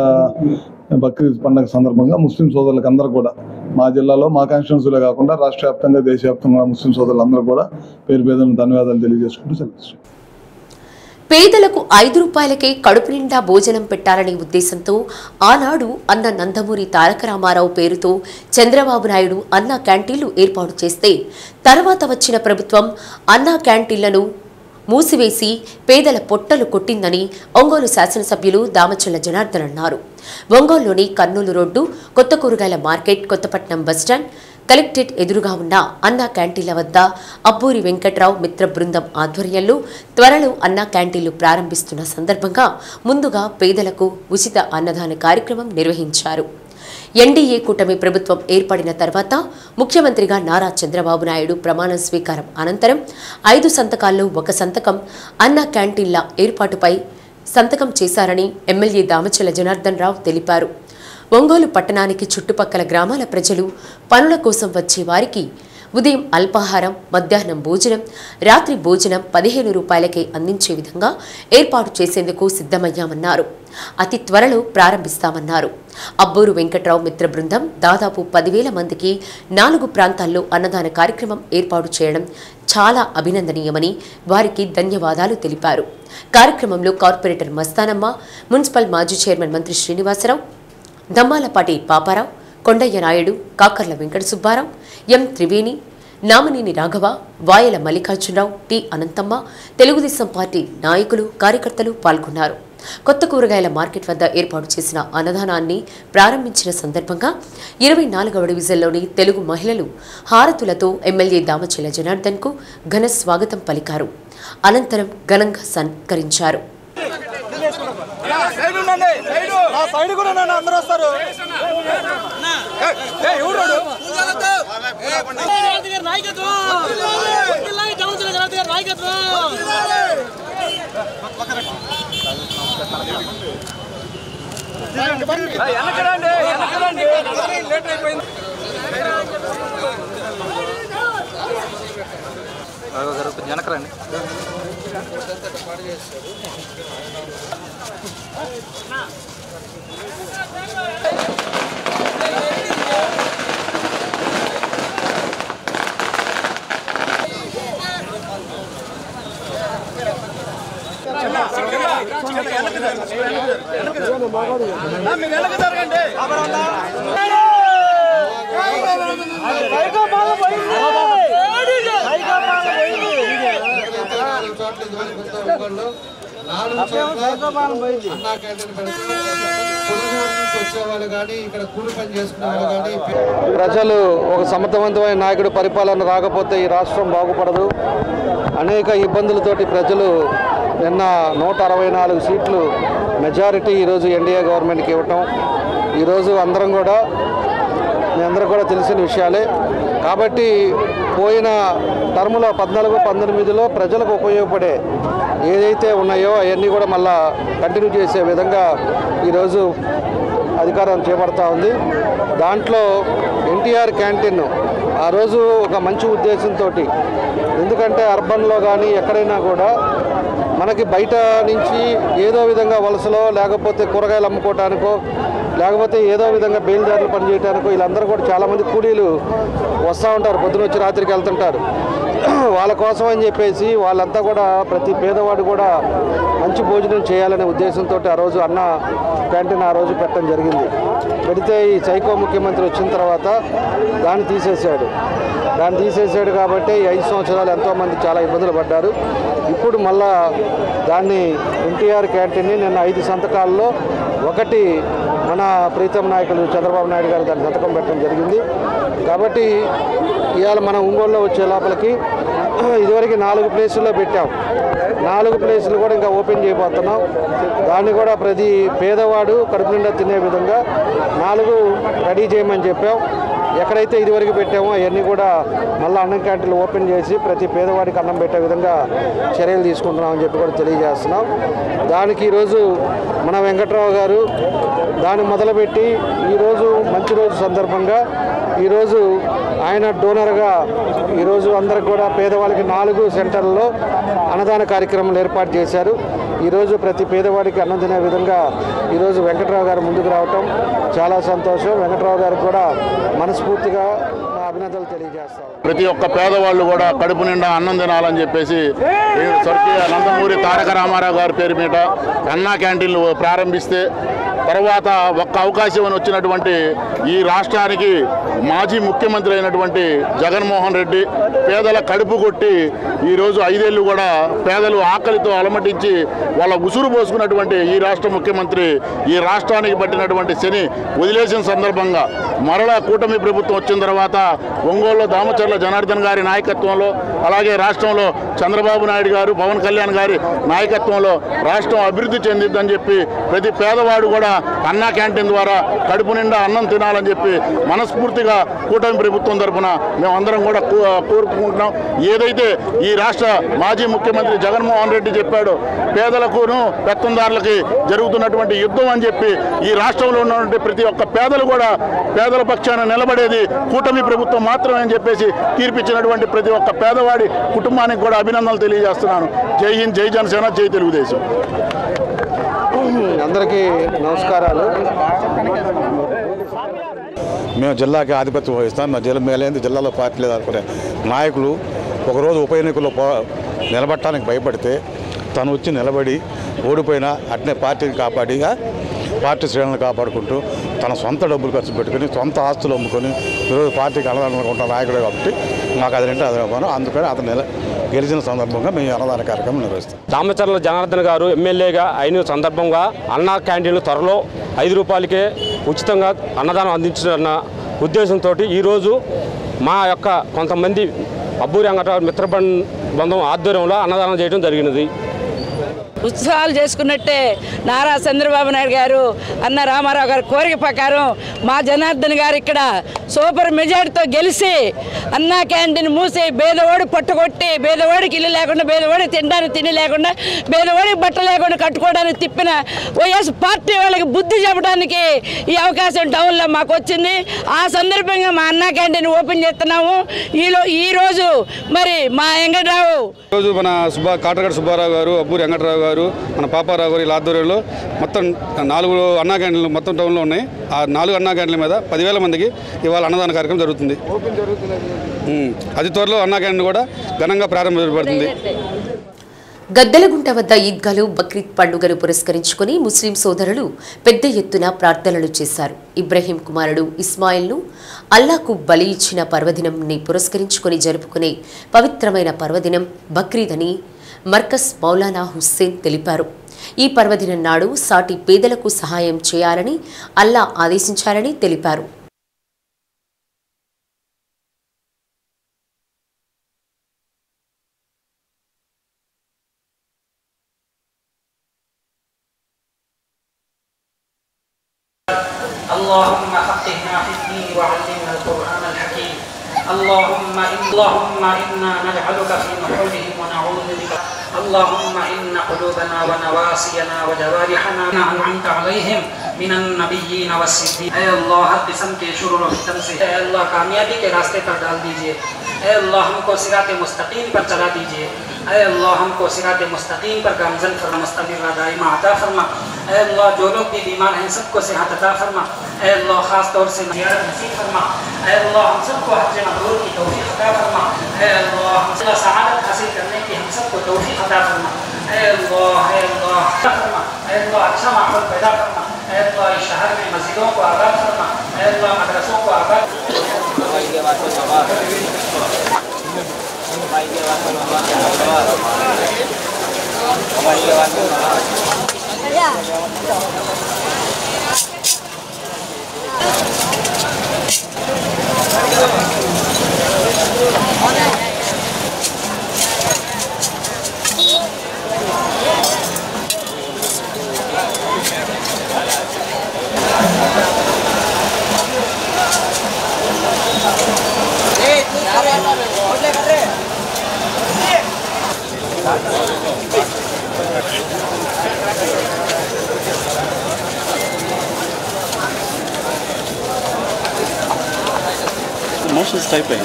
బక్రీద్ పండుగ సందర్భంగా ముస్లిం సోదరులకు అందరూ కూడా మా జిల్లాలో మా కాన్స్టిట్యున్సీలో కాకుండా రాష్ట్ర వ్యాప్తంగా దేశవ్యాప్తంగా ముస్లిం సోదరులందరూ కూడా పేరు పేరున ధన్యవాదాలు తెలియజేసుకుంటూ సెలవు తీసుకుంటాం. పేదలకు 5 రూపాయలకే కడుపు నిండా భోజనం పెట్టాలనే ఉద్దేశంతో ఆనాడు అన్న నందమూరి తారక రామారావు పేరుతో చంద్రబాబు నాయుడు అన్నా క్యాంటీన్లు ఏర్పాటు చేస్తే తర్వాత వచ్చిన ప్రభుత్వం అన్నా క్యాంటీన్లను మూసివేసి పేదల పొట్టలు కొట్టిందని ఒంగోలు శాసనసభ్యులు దామచల్ల జనార్దన్ అన్నారు. ఒంగోలులోని కర్నూలు రోడ్డు, కొత్త కూరగాయల మార్కెట్, కొత్తపట్నం బస్టాండ్, కలెక్టరేట్ ఎదురుగా ఉన్న అన్నా క్యాంటీన్ల వద్ద అబ్బూరి వెంకట్రావు మిత్ర బృందం ఆధ్వర్యంలో త్వరలో అన్నా క్యాంటీన్లు ప్రారంభిస్తున్న సందర్భంగా ముందుగా పేదలకు ఉచిత అన్నదాన కార్యక్రమం నిర్వహించారు. ఎన్డీఏ కూటమి ప్రభుత్వం ఏర్పడిన తర్వాత ముఖ్యమంత్రిగా నారా చంద్రబాబు నాయుడు ప్రమాణ స్వీకారం అనంతరం 5 సంతకాల్లో 1 సంతకం అన్నా క్యాంటీన్ల ఏర్పాటుపై సంతకం చేశారని ఎమ్మెల్యే దామచల్ల జనార్దన్ రావు తెలిపారు. ఒంగోలు పట్టణానికి చుట్టుపక్కల గ్రామాల ప్రజలు పనుల కోసం వచ్చే వారికి ఉదయం అల్పాహారం, మధ్యాహ్నం భోజనం, రాత్రి భోజనం 15 రూపాయలకే అందించే విధంగా ఏర్పాటు చేసేందుకు సిద్ధమయ్యామన్నారు. అతి త్వరలో ప్రారంభిస్తామన్నారు. అబ్బూరు వెంకట్రావు మిత్ర బృందం దాదాపు 10,000 మందికి 4 ప్రాంతాల్లో అన్నదాన కార్యక్రమం ఏర్పాటు చేయడం చాలా అభినందనీయమని వారికి ధన్యవాదాలు తెలిపారు. కార్యక్రమంలో కార్పొరేటర్ మస్తానమ్మ, మున్సిపల్ మాజీ చైర్మన్ మంత్రి శ్రీనివాసరావు, దమ్మాలపాటి పాపారావు, కొండయ్య నాయుడు, కాకర్ల వెంకట సుబ్బారావు, ఎం త్రివేణి, నామనేని రాఘవ, వాయల మల్లికార్జునరావు, టి అనంతమ్మ, తెలుగుదేశం పార్టీ నాయకులు, కార్యకర్తలు పాల్గొన్నారు. కొత్త కూరగాయల మార్కెట్ వద్ద ఏర్పాటు చేసిన అన్నదానాన్ని ప్రారంభించిన సందర్భంగా 24వ డివిజన్లోని తెలుగు మహిళలు హారతులతో ఎమ్మెల్యే దామచల్ల జనార్దన్ కు ఘన స్వాగతం పలికారు. అనంతరం ఘనంగా సత్కరించారు. వెనకరండి. ప్రజలు ఒక సమర్థవంతమైన నాయకుడు పరిపాలన రాకపోతే ఈ రాష్ట్రం బాగుపడదు. అనేక ఇబ్బందులతోటి ప్రజలు నిన్న 164 సీట్లు మెజారిటీ ఈరోజు ఎన్డీఏ గవర్నమెంట్కి ఇవ్వటం, ఈరోజు మీ అందరూ కూడా తెలిసిన విషయాలే. కాబట్టి పోయిన టర్ములో 14-19లో ప్రజలకు ఉపయోగపడే ఏదైతే ఉన్నాయో అవన్నీ కూడా మళ్ళా కంటిన్యూ చేసే విధంగా ఈరోజు అధికారం చేపడతా ఉంది. దాంట్లో ఎన్టీఆర్ క్యాంటీన్ ఆ రోజు ఒక మంచి ఉద్దేశంతో, ఎందుకంటే అర్బన్లో కానీ ఎక్కడైనా కూడా మనకి బయట నుంచి ఏదో విధంగా వలసలో లేకపోతే కూరగాయలు అమ్ముకోవటానికో లేకపోతే ఏదో విధంగా బయలుదేరులు పనిచేయడానికో వీళ్ళందరూ కూడా చాలామంది కూలీలు వస్తూ ఉంటారు, పొద్దున వచ్చి రాత్రికి వెళ్తుంటారు. వాళ్ళ కోసం అని చెప్పేసి వాళ్ళంతా కూడా ప్రతి పేదవాడు కూడా మంచి భోజనం చేయాలనే ఉద్దేశంతో ఆ రోజు అన్న క్యాంటీన్ ఆ రోజు పెట్టడం జరిగింది. పెడితే ఈ సైకో ముఖ్యమంత్రి వచ్చిన తర్వాత దాన్ని తీసేసాడు కాబట్టి ఈ 5 సంవత్సరాలు ఎంతోమంది చాలా ఇబ్బందులు పడ్డారు. ఇప్పుడు మళ్ళా దాన్ని ఎన్టీఆర్ క్యాంటీన్ని నిన్న 5 సంతకాల్లో ఒకటి మన ప్రీతం నాయకులు చంద్రబాబు నాయుడు గారు దాన్ని సంతకం పెట్టడం జరిగింది. కాబట్టి ఇవాళ మనం ఒంగోలులో వచ్చే లోపలికి ఇదివరకు 4 ప్లేసుల్లో పెట్టాం, 4 ప్లేసులు కూడా ఇంకా ఓపెన్ చేయబోతున్నాం. దాన్ని కూడా ప్రతి పేదవాడు కడుపు నిండా తినే విధంగా 4 రెడీ చేయమని చెప్పాం. ఎక్కడైతే ఇదివరకు పెట్టామో అవన్నీ కూడా మళ్ళీ అన్నం క్యాంటీన్లు ఓపెన్ చేసి ప్రతి పేదవాడికి అన్నం పెట్టే విధంగా చర్యలు తీసుకుంటున్నామని చెప్పి కూడా తెలియజేస్తున్నాం. దానికి ఈరోజు మన వెంకట్రావు గారు దాన్ని మొదలుపెట్టి ఈరోజు మంచి రోజు సందర్భంగా ఈరోజు ఆయన డోనర్గా ఈరోజు అందరికి కూడా పేదవాళ్ళకి 4 సెంటర్లలో అన్నదాన కార్యక్రమాలు ఏర్పాటు చేశారు. ఈరోజు ప్రతి పేదవాడికి అన్నం తినే విధంగా ఈరోజు వెంకట్రావు గారు ముందుకు రావటం చాలా సంతోషం. వెంకట్రావు గారికి కూడా మనస్ఫూర్తిగా నా అభినందనలు తెలియజేస్తాం. ప్రతి ఒక్క పేదవాళ్ళు కూడా కడుపు నిండా అన్నం తినాలని చెప్పేసి స్వర్గీయ నందమూరి తారక రామారావు గారి పేరు మీద అన్నా క్యాంటీన్లు ప్రారంభిస్తే తర్వాత ఒక్క అవకాశం వచ్చినటువంటి ఈ రాష్ట్రానికి మాజీ ముఖ్యమంత్రి అయినటువంటి జగన్మోహన్ రెడ్డి పేదల కడుపు కొట్టి ఈరోజు 5 ఏళ్ళు కూడా పేదలు ఆకలితో అలమటించి వాళ్ళ ఉసురు పోసుకున్నటువంటి ఈ రాష్ట్ర ముఖ్యమంత్రి ఈ రాష్ట్రానికి పట్టినటువంటి శని వదిలేసిన సందర్భంగా మరలా కూటమి ప్రభుత్వం వచ్చిన తర్వాత ఒంగోలులో దామచర్ల జనార్దన్ గారి నాయకత్వంలో అలాగే రాష్ట్రంలో చంద్రబాబు నాయుడు గారు పవన్ కళ్యాణ్ గారి నాయకత్వంలో రాష్ట్రం అభివృద్ధి చెందిద్దని చెప్పి ప్రతి పేదవాడు కూడా అన్నా క్యాంటీన్ ద్వారా కడుపు నిండా అన్నం తినాలని చెప్పి మనస్ఫూర్తిగా కూటమి ప్రభుత్వం తరఫున మేమందరం కూడా కోరుకుంటున్నాం. ఏదైతే ఈ రాష్ట్ర మాజీ ముఖ్యమంత్రి జగన్మోహన్ రెడ్డి చెప్పాడో పేదలకును పెత్తందారులకి జరుగుతున్నటువంటి యుద్ధం అని చెప్పి ఈ రాష్ట్రంలో ఉన్నటువంటి ప్రతి ఒక్క పేదలు కూడా పేదల పక్షాన నిలబడేది కూటమి ప్రభుత్వం మాత్రమే అని చెప్పేసి తీర్పిచ్చినటువంటి ప్రతి ఒక్క పేదవాడి కుటుంబానికి కూడా అభినందనలు తెలియజేస్తున్నాను. జై హింద్, జై జనసేన, జై తెలుగుదేశం. అందరికీ నమస్కారాలు. మేము జిల్లాకి ఆధిపత్యం వహిస్తాం. మా జిల్లాలో పార్టీ లేదు అనుకునే నాయకులు ఒకరోజు ఉప ఎన్నికల్లో నిలబడటానికి భయపడితే తను వచ్చి నిలబడి ఓడిపోయినా అట్నే పార్టీని కాపాడిగా పార్టీ శ్రేణులను కాపాడుకుంటూ తన సొంత డబ్బులు ఖర్చు పెట్టుకుని సొంత ఆస్తులు అమ్ముకొని ఈరోజు పార్టీకి అన్నదానం నాయకుడే కాబట్టి మాకు అదంటే అదనుకోను. అందుకని అతను గెలిచిన సందర్భంగా మేము అన్నదాన కార్యక్రమం నిర్వహిస్తాం. దామచర్ల జనార్దన్ గారు ఎమ్మెల్యేగా అయిన సందర్భంగా అన్నా క్యాంటీన్లు త్వరలో 5 రూపాయలకే ఉచితంగా అన్నదానం అందించిన ఉద్దేశంతో ఈరోజు మా యొక్క కొంతమంది అబ్బూరి వెంకటరావు మిత్రబృందం ఆధ్వర్యంలో అన్నదానం చేయడం జరిగినది. ఉత్సవాలు చేసుకున్నట్టే నారా చంద్రబాబు నాయుడు గారు అన్న రామారావు గారి కోరిక ప్రకారం మా జనార్దన్ గారు ఇక్కడ సూపర్ మెజార్టీతో గెలిచి అన్నా క్యాంటీన్ మూసి పేదవాడు పట్టుకొట్టి పేదవాడికి ఇల్లు లేకుండా పేదవాడికి తినడానికి తిండి లేకుండా పేదవాడికి బట్ట లేకుండా కట్టుకోవడానికి తిప్పిన వైఎస్ పార్టీ వాళ్ళకి బుద్ధి చెప్పడానికి ఈ అవకాశం టౌన్లో మాకు వచ్చింది. ఆ సందర్భంగా మా అన్నా క్యాంటీన్ ఓపెన్ చేస్తున్నాము. ఈరోజు మరి మా వెంకటరావు ఈరోజు మన కాటగడ సుబ్బారావు గారు, అబ్బూరి వెంకటరావు గారు, మన పాపారావు గారు ఇలా ఆధ్వర్యంలో మొత్తం 4 అన్నా క్యాంటీన్లు మొత్తం టౌన్లో ఉన్నాయి. ఆ 4 అన్నా క్యాంటీన్ల మీద 10,000 మందికి ఇవాళ అన్నదాన కార్యక్రమం జరుగుతుంది. అతి త్వరలో అన్నా క్యాంటీన్ కూడా ఘనంగా ప్రారంభించబడుతుంది. గద్దెలగుంట వద్ద ఈద్గాలో బక్రీద్ పండుగను పురస్కరించుకుని ముస్లిం సోదరులు పెద్ద ఎత్తున ప్రార్థనలు చేశారు. ఇబ్రహీం కుమారుడు ఇస్మాయిల్ను అల్లాకు బలి ఇచ్చిన పర్వదినంని పురస్కరించుకుని జరుపుకునే పవిత్రమైన పర్వదినం బక్రీద్ అని మర్కజ్ మౌలానా హుస్సేన్ తెలిపారు. ఈ పర్వదినం నాడు సాటి పేదలకు సహాయం చేయాలని అల్లా ఆదేశించారని తెలిపారు. اللهم فقهنا في الدين وعلمنا القرآن الحكيم اللهم إنا نجعلك في نحورهم ونعوذ بك اللهم إن قلوبنا ونواسينا وجوارحنا أنعمت عليهم من النبيين والصديقين اے اللہ ہر قسم کے شرور و فتن سے اے اللہ کامیابی کے راستے پر ڈال دیجئے اے اللہ ہم کو صراط مستقیم پر چلا دیجئے اے اللہ ہم کو صراط مستقیم پر گامزن فرما مستمر دائمہ عطا فرما اے اللہ جو لوگ بھی بیمار ہیں سب کو صحت عطا فرما اے اللہ خاص طور سے زیارت نصیب فرما اے اللہ ہم سب کو حج مبرور کی توفیق عطا فرما اے اللہ ہم سب سعادت حاصل کرنے کی ہم سب کو توفیق عطا فرما اے اللہ فرما اے اللہ اچھا ماحول پیدا فرما اے اللہ اس شہر میں مسجدوں کو آباد فرما اے اللہ مدرسوں کو آباد Motions typing.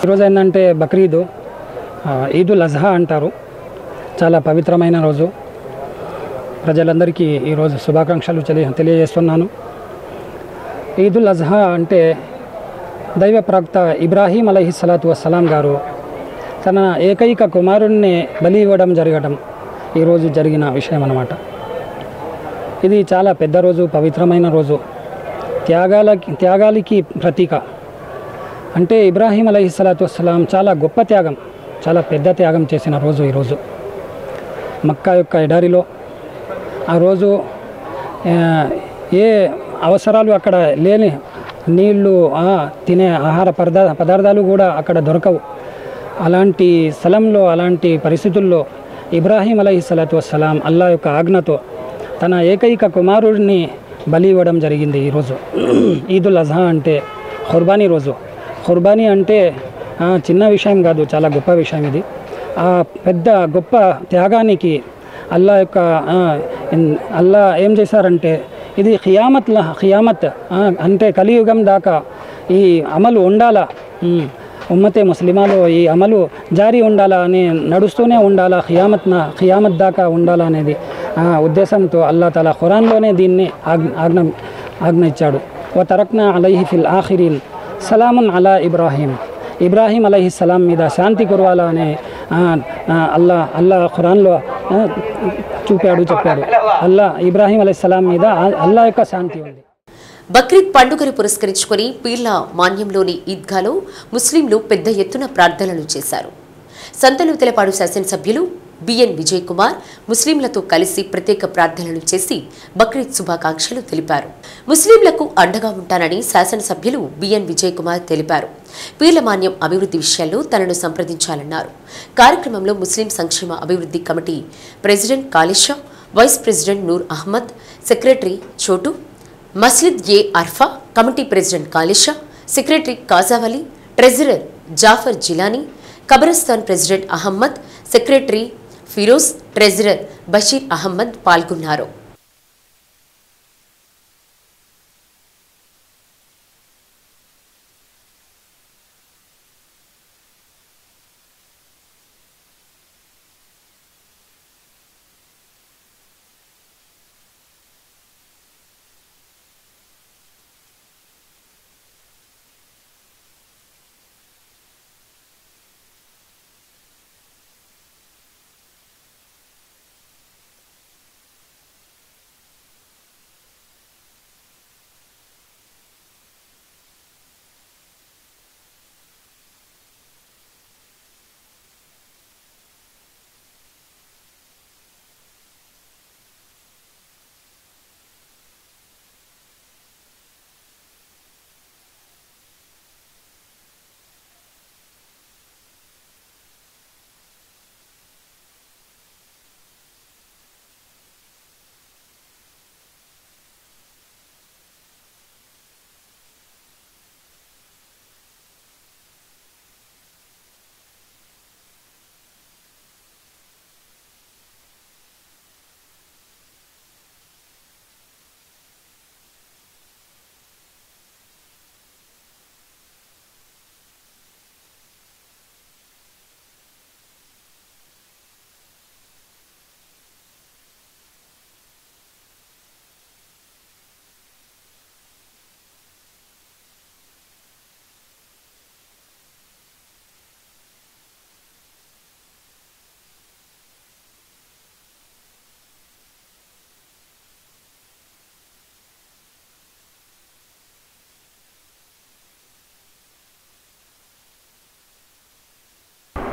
ఈరోజు ఏంటంటే బక్రీదు ఈదుల్ అజ్హా అంటారు. చాలా పవిత్రమైన రోజు. ప్రజలందరికీ ఈరోజు శుభాకాంక్షలు తెలియజేస్తున్నాను. ఈదుల్ అజ్హా అంటే దైవ ప్రవక్త ఇబ్రాహీం అలైహిస్సలాతు వస్సలాం గారు తన ఏకైక కుమారుణ్ణి బలి ఇవ్వడం జరగడం ఈరోజు జరిగిన విషయం అన్నమాట. ఇది చాలా పెద్ద రోజు, పవిత్రమైన రోజు, త్యాగాలకి ప్రతీక. అంటే ఇబ్రాహీం అలైహిస్సలాతు వస్సలాం చాలా గొప్ప త్యాగం, చాలా పెద్ద త్యాగం చేసిన రోజు ఈరోజు. మక్కా యొక్క ఎడారిలో ఆ రోజు ఏ అవసరాలు అక్కడ లేని, నీళ్లు, తినే ఆహార పదార్థాలు కూడా అక్కడ దొరకవు. అలాంటి స్థలంలో, అలాంటి పరిస్థితుల్లో ఇబ్రాహీం అలైహిస్సలాతు వస్సలాం అల్లా యొక్క ఆజ్ఞతో తన ఏకైక కుమారుడిని బలి ఇవ్వడం జరిగింది ఈరోజు. ఈదుల్ అజ్హా అంటే ఖుర్బానీ రోజు. ఖుర్బానీ అంటే చిన్న విషయం కాదు, చాలా గొప్ప విషయం ఇది. ఆ పెద్ద గొప్ప త్యాగానికి అల్లా ఏం చేశారంటే ఇది ఖియామత్ అంటే కలియుగం దాకా ఈ అమలు ఉండాలా, ఉమ్మతే ముస్లిమాలో ఈ అమలు జారీ ఉండాలా అని నడుస్తూనే ఉండాలా, ఖియామత్ దాకా ఉండాలా అనేది ఉద్దేశంతో అల్లా తఆలా ఖురాన్లోనే దీన్ని ఆజ్ఞ ఇచ్చాడు. వ తరక్నా అలైహి ఫిల్ ఆఖిరీన్ సలామున్ అలా ఇబ్రాహీం అలైహిస్సలాం మీద శాంతి కురవాలా అనే అల్లా ఖురాన్లో చెప్పాడు. అల్లా ఇబ్రాహీం అలైహిస్సలాం మీద అల్లా యొక్క శాంతి ఉంది. బక్రీద్ పండుగను పురస్కరించుకొని పీర్ల మాన్యంలోని ఈద్గాలో ముస్లింలు పెద్ద ఎత్తున ప్రార్థనలు చేశారు. సంతనూతలపాడు శాసనసభ్యులు బిఎన్ విజయ్ కుమార్ ముస్లింలతో కలిసి ప్రత్యేక ప్రార్థనలు చేసి బక్రీద్ శుభాకాంక్షలు తెలిపారు. ముస్లింలకు అండగా ఉంటానని శాసనసభ్యులు బిఎన్ విజయ్ కుమార్ తెలిపారు. పీర్లమాన్యం అభివృద్ధి విషయాల్లో తనను సంప్రదించాలన్నారు. కార్యక్రమంలో ముస్లిం సంక్షేమ అభివృద్ధి committee president Kalisha, vice president Noor Ahmed, secretary Chotu, Masjid e Arfa, committee president Kalisha, secretary Khajavali, treasurer Jafar Jilani, కబరస్థాన్ president Ahmed, secretary Firoz, treasurer Basheer Ahmed పాల్గొన్నారు.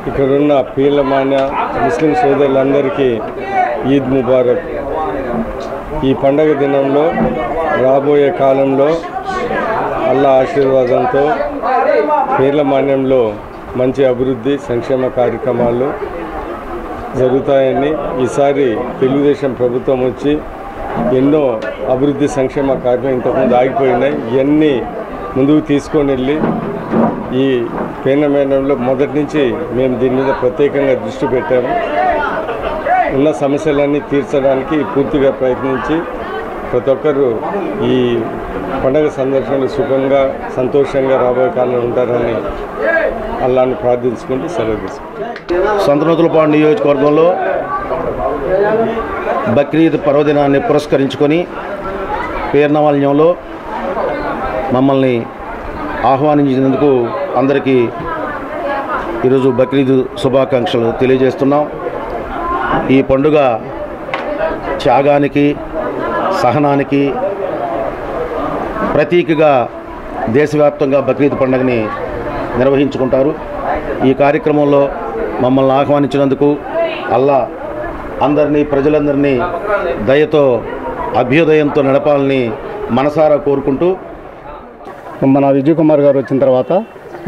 ఇక్కడున్న పీర్లమాన్య ముస్లిం సోదరులందరికీ ఈద్ ముబారక్. ఈ పండగ దినంలో రాబోయే కాలంలో అల్లా ఆశీర్వాదంతో పీర్లమాన్యంలో మంచి అభివృద్ధి సంక్షేమ కార్యక్రమాలు జరుగుతాయని, ఈసారి తెలుగుదేశం ప్రభుత్వం వచ్చి ఎన్నో అభివృద్ధి సంక్షేమ కార్యక్రమాలు ఇంతకుముందు ఆగిపోయినాయి, ఇవన్నీ ముందుకు తీసుకొని వెళ్ళి ఈ పీర్లమాన్యంలో మొదటి నుంచి మేము దీని మీద ప్రత్యేకంగా దృష్టి పెట్టాము. ఉన్న సమస్యలన్నీ తీర్చడానికి పూర్తిగా ప్రయత్నించి ప్రతి ఒక్కరూ ఈ పండుగ సందర్శనలు సుఖంగా సంతోషంగా రాబోయే కాలంలో ఉంటారని అల్లాను ప్రార్థించుకుంటూ సెలవు తీసుకుంటాం. సంతనూతులపాడు నియోజకవర్గంలో బక్రీద్ పర్వదినాన్ని పురస్కరించుకొని పీర్లమాన్యంలో మమ్మల్ని ఆహ్వానించినందుకు అందరికీ ఈరోజు బక్రీద్ శుభాకాంక్షలు తెలియజేస్తున్నాం. ఈ పండుగ త్యాగానికి సహనానికి ప్రతీకగా దేశవ్యాప్తంగా బక్రీద్ పండుగని నిర్వహించుకుంటారు. ఈ కార్యక్రమంలో మమ్మల్ని ఆహ్వానించినందుకు అల్లా అందరినీ ప్రజలందరినీ దయతో అభ్యుదయంతో నడపాలని మనసారా కోరుకుంటూ మన విజయ్ కుమార్ గారు వచ్చిన తర్వాత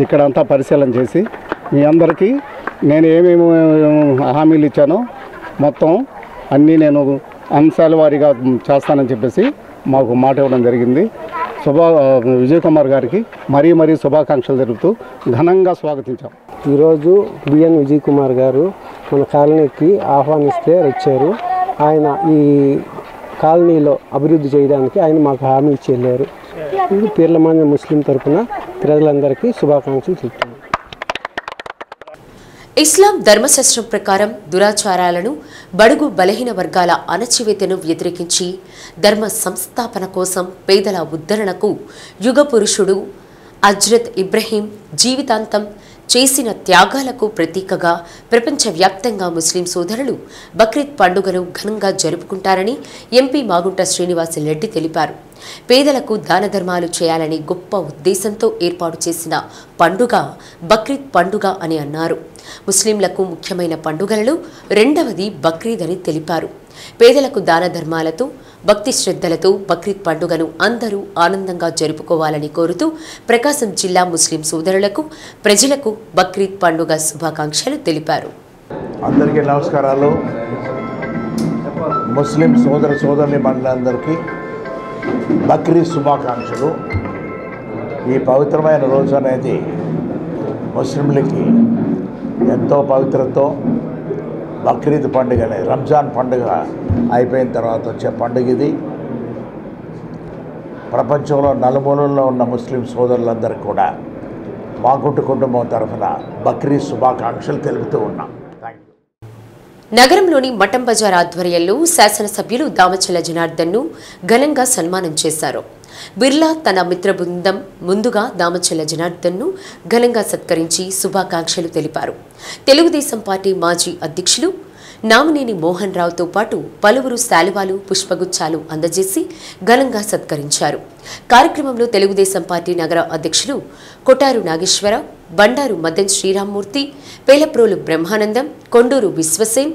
ఇక్కడంతా పరిశీలన చేసి మీ అందరికీ నేను ఏమేమి హామీలు ఇచ్చానో మొత్తం అన్నీ నేను అంశాల వారీగా చేస్తానని చెప్పేసి మాకు మాట ఇవ్వడం జరిగింది. విజయ్ కుమార్ గారికి మరీ శుభాకాంక్షలు జరుపుతూ ఘనంగా స్వాగతించాం. ఈరోజు బిఎన్ విజయ్ కుమార్ గారు మన కాలనీకి ఆహ్వానిస్తే వచ్చారు. ఆయన ఈ కాలనీలో అభివృద్ధి చేయడానికి ఆయన మాకు హామీ ఇచ్చి వెళ్ళారు. ఇది పీర్లమాన్య ముస్లిం తరఫున ప్రజలందరికీ శుభాకాంక్షలు చెప్తున్నాను. ఇస్లాం ధర్మశాస్త్రం ప్రకారం దురాచారాలను, బడుగు బలహీన వర్గాల అణచివేతను వ్యతిరేకించి ధర్మ సంస్థాపన కోసం పేదల ఉద్ధరణకు యుగ పురుషుడు హజ్రత్ ఇబ్రహీం జీవితాంతం చేసిన త్యాగాలకు ప్రతీకగా ప్రపంచవ్యాప్తంగా ముస్లిం సోదరులు బక్రీద్ పండుగను ఘనంగా జరుపుకుంటారని ఎంపీ మాగుంట శ్రీనివాసరెడ్డి తెలిపారు. పేదలకు దాన ధర్మాలు చేయాలని గొప్ప ఉద్దేశంతో ఏర్పాటు చేసిన పండుగ బక్రీద్ పండుగ అని అన్నారు. ముస్లింలకు ముఖ్యమైన పండుగలలో రెండవది బక్రీద్ అని తెలిపారు. పేదలకు దాన ధర్మాలతో భక్తి శ్రద్ధలతో బక్రీద్ పండుగను అందరూ ఆనందంగా జరుపుకోవాలని కోరుతూ ప్రకాశం జిల్లా ముస్లిం సోదరులకు ప్రజలకు బక్రీద్ పండుగ శుభాకాంక్షలు తెలిపారు. అందరికీ నమస్కారాలు. ముస్లిం సోదరుని మండలందరికీ బక్రీద్ శుభాకాంక్షలు. ఈ పవిత్రమైన రోజు అనేది ముస్లింలకి ఎంతో పవిత్రతో బక్రీద్ పండుగనే, రంజాన్ పండుగ అయిపోయిన తర్వాత వచ్చే పండుగ ఇది. ప్రపంచంలో నలుమూలల్లో ఉన్న ముస్లిం సోదరులందరికీ కూడా మాగుంట కుటుంబం తరఫున బక్రీద్ శుభాకాంక్షలు తెలుపుతూ ఉన్నాం. నగరంలోని మఠం బజార్ ఆధ్వర్యంలో శాసనసభ్యులు దామచల జనార్దన్ను ఘనంగా సన్మానం చేశారు. బిర్లా తన మిత్ర బృందం ముందుగా దామచల జనార్దన్ను ఘనంగా సత్కరించి శుభాకాంక్షలు తెలిపారు. తెలుగుదేశం పార్టీ మాజీ అధ్యక్షులు నామినేని మోహన్ రావుతో పాటు పలువురు శాలువాలు, పుష్పగుచ్చాలు అందజేసి ఘనంగా సత్కరించారు. కార్యక్రమంలో తెలుగుదేశం పార్టీ నగర అధ్యక్షులు కొటారు నాగేశ్వరరావు, బండారు మదన్ శ్రీరామ్మూర్తి, పేలప్రోలు బ్రహ్మానందం, కొండూరు విశ్వసేన్,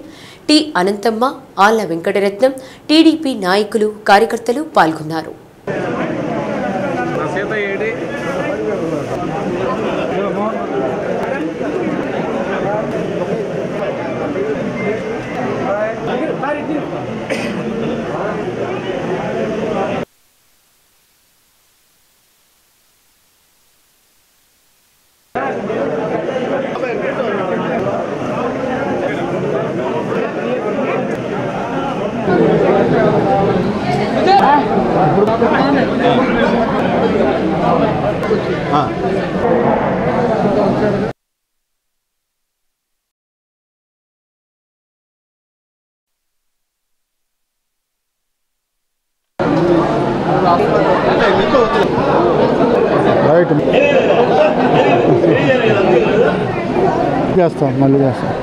టి అనంతమ్మ, ఆళ్ల వెంకటరత్నం, టీడీపీ నాయకులు, కార్యకర్తలు పాల్గొన్నారు. చేస్తాం, మళ్ళీ చేస్తాం.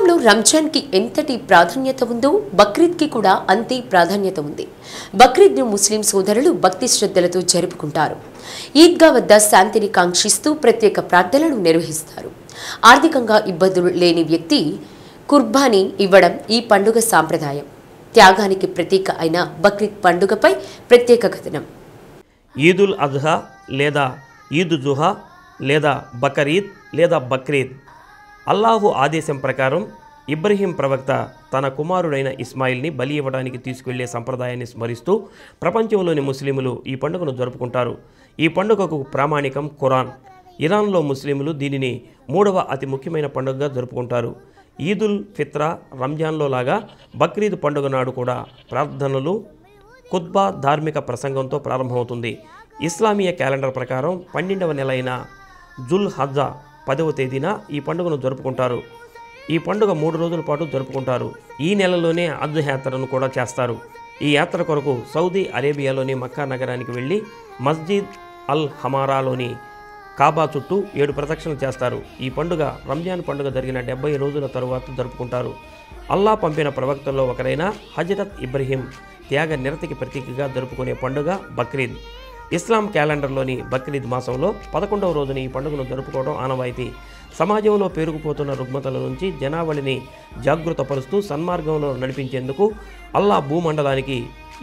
ఇస్లాంలో రంజాన్కి ఎంతటి ప్రాధాన్యత ఉందో బక్రీద్కి కూడా అంతే ప్రాధాన్యత ఉంది. బక్రీద్ను ముస్లిం సోదరులు భక్తి శ్రద్ధలతో జరుపుకుంటారు. ఈద్గా వద్ద శాంతిని కాంక్షిస్తూ ప్రత్యేక ప్రార్థనలు నిర్వహిస్తారు. ఆర్థికంగా ఇబ్బందులు లేని వ్యక్తి కుర్బానీ ఇవ్వడం ఈ పండుగ సాంప్రదాయం. త్యాగానికి ప్రతీక అయిన బక్రీద్ పండుగపై ప్రత్యేక కథనం. ఈదుల్ అజ్హా లేదా ఈద్ జుహా లేదా బకరీద్ లేదా బక్రీద్ అల్లాహు ఆదేశం ప్రకారం ఇబ్రహీం ప్రవక్త తన కుమారుడైన ఇస్మాయిల్ని బలి ఇవ్వడానికి తీసుకెళ్లే సంప్రదాయాన్ని స్మరిస్తూ ప్రపంచంలోని ముస్లింలు ఈ పండుగను జరుపుకుంటారు. ఈ పండుగకు ప్రామాణికం ఖురాన్. ఇరాన్లో ముస్లింలు దీనిని 3వ అతి ముఖ్యమైన పండుగగా జరుపుకుంటారు. ఈదుల్ ఫిత్రా రంజాన్లో లాగా బక్రీద్ పండుగ నాడు కూడా ప్రార్థనలు, ఖుత్బా, ధార్మిక ప్రసంగంతో ప్రారంభమవుతుంది. ఇస్లామీయ క్యాలెండర్ ప్రకారం 12వ నెల అయిన జుల్ హజ్జా 10వ తేదీన ఈ పండుగను జరుపుకుంటారు. ఈ పండుగ 3 రోజుల పాటు జరుపుకుంటారు. ఈ నెలలోనే హజ్ యాత్రను కూడా చేస్తారు. ఈ యాత్ర కొరకు సౌదీ అరేబియాలోని మక్కా నగరానికి వెళ్ళి మస్జిద్ అల్ హమారాలోని కాబా చుట్టూ 7 ప్రదక్షిణలు చేస్తారు. ఈ పండుగ రంజాన్ పండుగ జరిగిన 70 రోజుల తరువాత జరుపుకుంటారు. అల్లా పంపిన ప్రవక్తల్లో ఒకరైన హజరత్ ఇబ్రహీం త్యాగ నిరతికి ప్రతీకగా జరుపుకునే పండుగ బక్రీద్. ఇస్లాం క్యాలెండర్లోని బక్రీద్ మాసంలో 11వ రోజున ఈ పండుగను జరుపుకోవడం ఆనవాయితీ. సమాజంలో పేరుకుపోతున్న రుగ్మతల నుంచి జనావళిని జాగృతపరుస్తూ సన్మార్గంలో నడిపించేందుకు అల్లా భూమండలానికి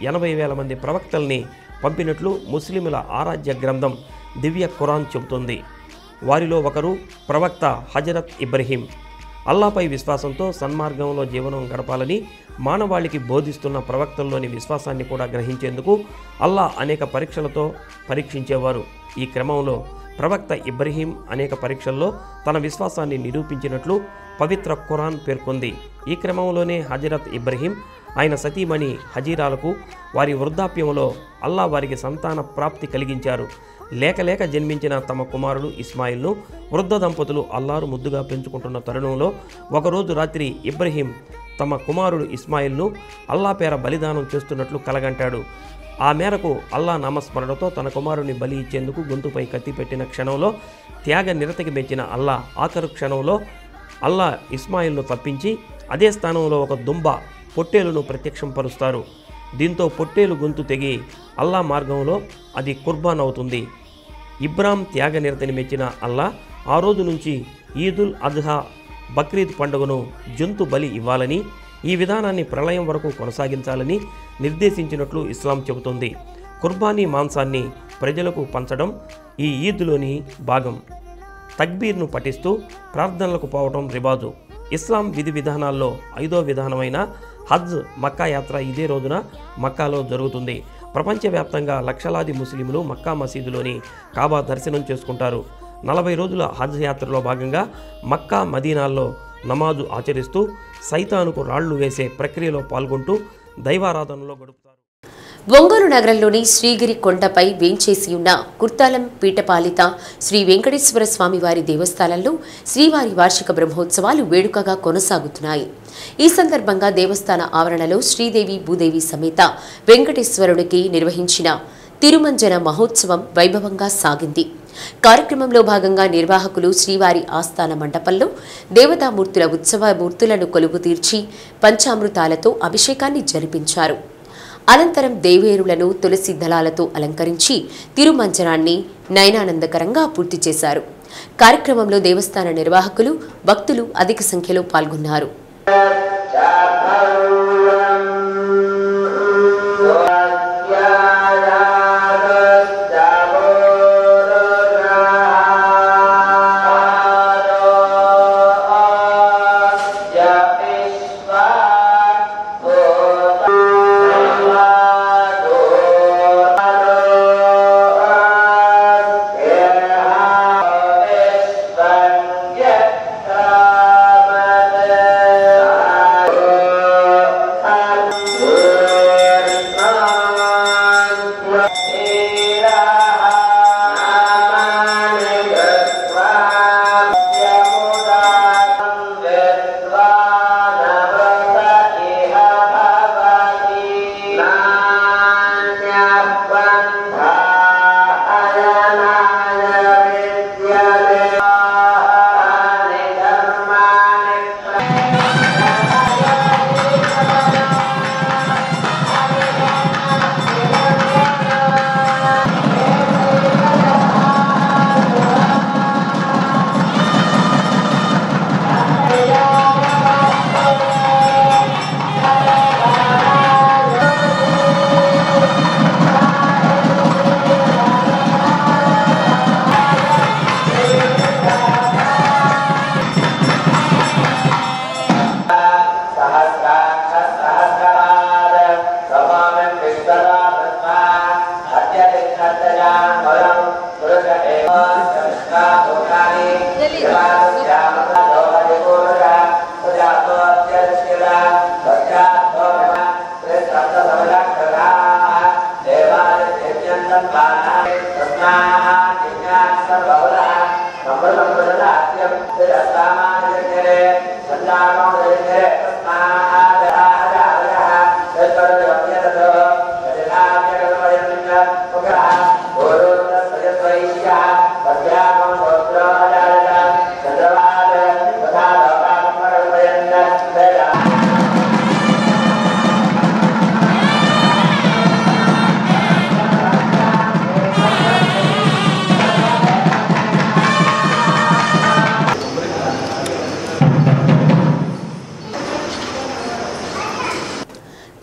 80,000 మంది ప్రవక్తల్ని పంపినట్లు ముస్లింల ఆరాధ్య గ్రంథం దివ్య ఖురాన్ చెబుతుంది. వారిలో ఒకరు ప్రవక్త హజరత్ ఇబ్రహీం. అల్లాపై విశ్వాసంతో సన్మార్గంలో జీవనం గడపాలని మానవాళికి బోధిస్తున్న ప్రవక్తల్లోని విశ్వాసాన్ని కూడా గ్రహించేందుకు అల్లా అనేక పరీక్షలతో పరీక్షించేవారు. ఈ క్రమంలో ప్రవక్త ఇబ్రహీం అనేక పరీక్షల్లో తన విశ్వాసాన్ని నిరూపించినట్లు పవిత్ర ఖురాన్ పేర్కొంది. ఈ క్రమంలోనే హజరత్ ఇబ్రహీం ఆయన సతీమణి హజీరాలకు వారి వృద్ధాప్యంలో అల్లా వారికి సంతాన ప్రాప్తి కలిగించారు. లేక జన్మించిన తమ కుమారుడు ఇస్మాయిల్ను వృద్ధ దంపతులు అల్లారు ముద్దుగా పెంచుకుంటున్న తరుణంలో ఒకరోజు రాత్రి ఇబ్రహీం తమ కుమారుడు ఇస్మాయిల్ను అల్లా పేర బలిదానం చేస్తున్నట్లు కలగంటాడు. ఆ మేరకు అల్లా నామస్మరణతో తన కుమారుని బలి ఇచ్చేందుకు గొంతుపై కత్తి పెట్టిన క్షణంలో త్యాగ నిరతకి మెచ్చిన అల్లా ఆఖరు క్షణంలో అల్లా ఇస్మాయిల్ను తప్పించి అదే స్థానంలో ఒక దుంబ పొట్టేలును ప్రత్యక్షం పరుస్తారు. దీంతో పొట్టేలు గొంతు తెగి అల్లా మార్గంలో అది కుర్బాన్ అవుతుంది. ఇబ్రాం త్యాగ నిరతని మెచ్చిన అల్లా ఆ రోజు నుంచి ఈదుల్ అజ్హా బక్రీద్ పండుగను జంతు బలి ఇవ్వాలని, ఈ విధానాన్ని ప్రళయం వరకు కొనసాగించాలని నిర్దేశించినట్లు ఇస్లాం చెబుతుంది. కుర్బానీ మాంసాన్ని ప్రజలకు పంచడం ఈ ఈద్లోని భాగం. తక్బీర్ను పఠిస్తూ ప్రార్థనలకు పోవడం రివాజు. ఇస్లాం విధి విధానాల్లో 5వ విధానమైన హజ్ మక్కా యాత్ర ఇదే రోజున మక్కాలో జరుగుతుంది. ప్రపంచవ్యాప్తంగా లక్షలాది ముస్లింలు మక్కా మసీదులోని కాబా దర్శనం చేసుకుంటారు. 40 రోజుల హజ్ యాత్రలో భాగంగా మక్కా మదీనాల్లో నమాజు ఆచరిస్తూ సైతానుకు రాళ్లు వేసే ప్రక్రియలో పాల్గొంటూ దైవారాధనలో గడుపుతారు. ఒంగోలు నగరంలోని శ్రీగిరి కొండపై వేంచేసి ఉన్న కుర్తాలం పీఠపాలిత శ్రీ వెంకటేశ్వర స్వామివారి దేవస్థానంలో శ్రీవారి వార్షిక బ్రహ్మోత్సవాలు వేడుకగా కొనసాగుతున్నాయి. ఈ సందర్భంగా దేవస్థాన ఆవరణలో శ్రీదేవి భూదేవి సమేత వెంకటేశ్వరుడికి నిర్వహించిన తిరుమంజన మహోత్సవం వైభవంగా సాగింది. కార్యక్రమంలో భాగంగా నిర్వాహకులు శ్రీవారి ఆస్థాన మండపంలో దేవతామూర్తుల ఉత్సవ మూర్తులను కొలువు తీర్చి పంచామృతాలతో అభిషేకాన్ని జరిపించారు. అనంతరం దేవేరులను తులసి దళాలతో అలంకరించి తిరుమంజనాన్ని నయనానందకరంగా పూర్తి చేశారు. కార్యక్రమంలో దేవస్థాన నిర్వాహకులు, భక్తులు అధిక సంఖ్యలో పాల్గొన్నారు.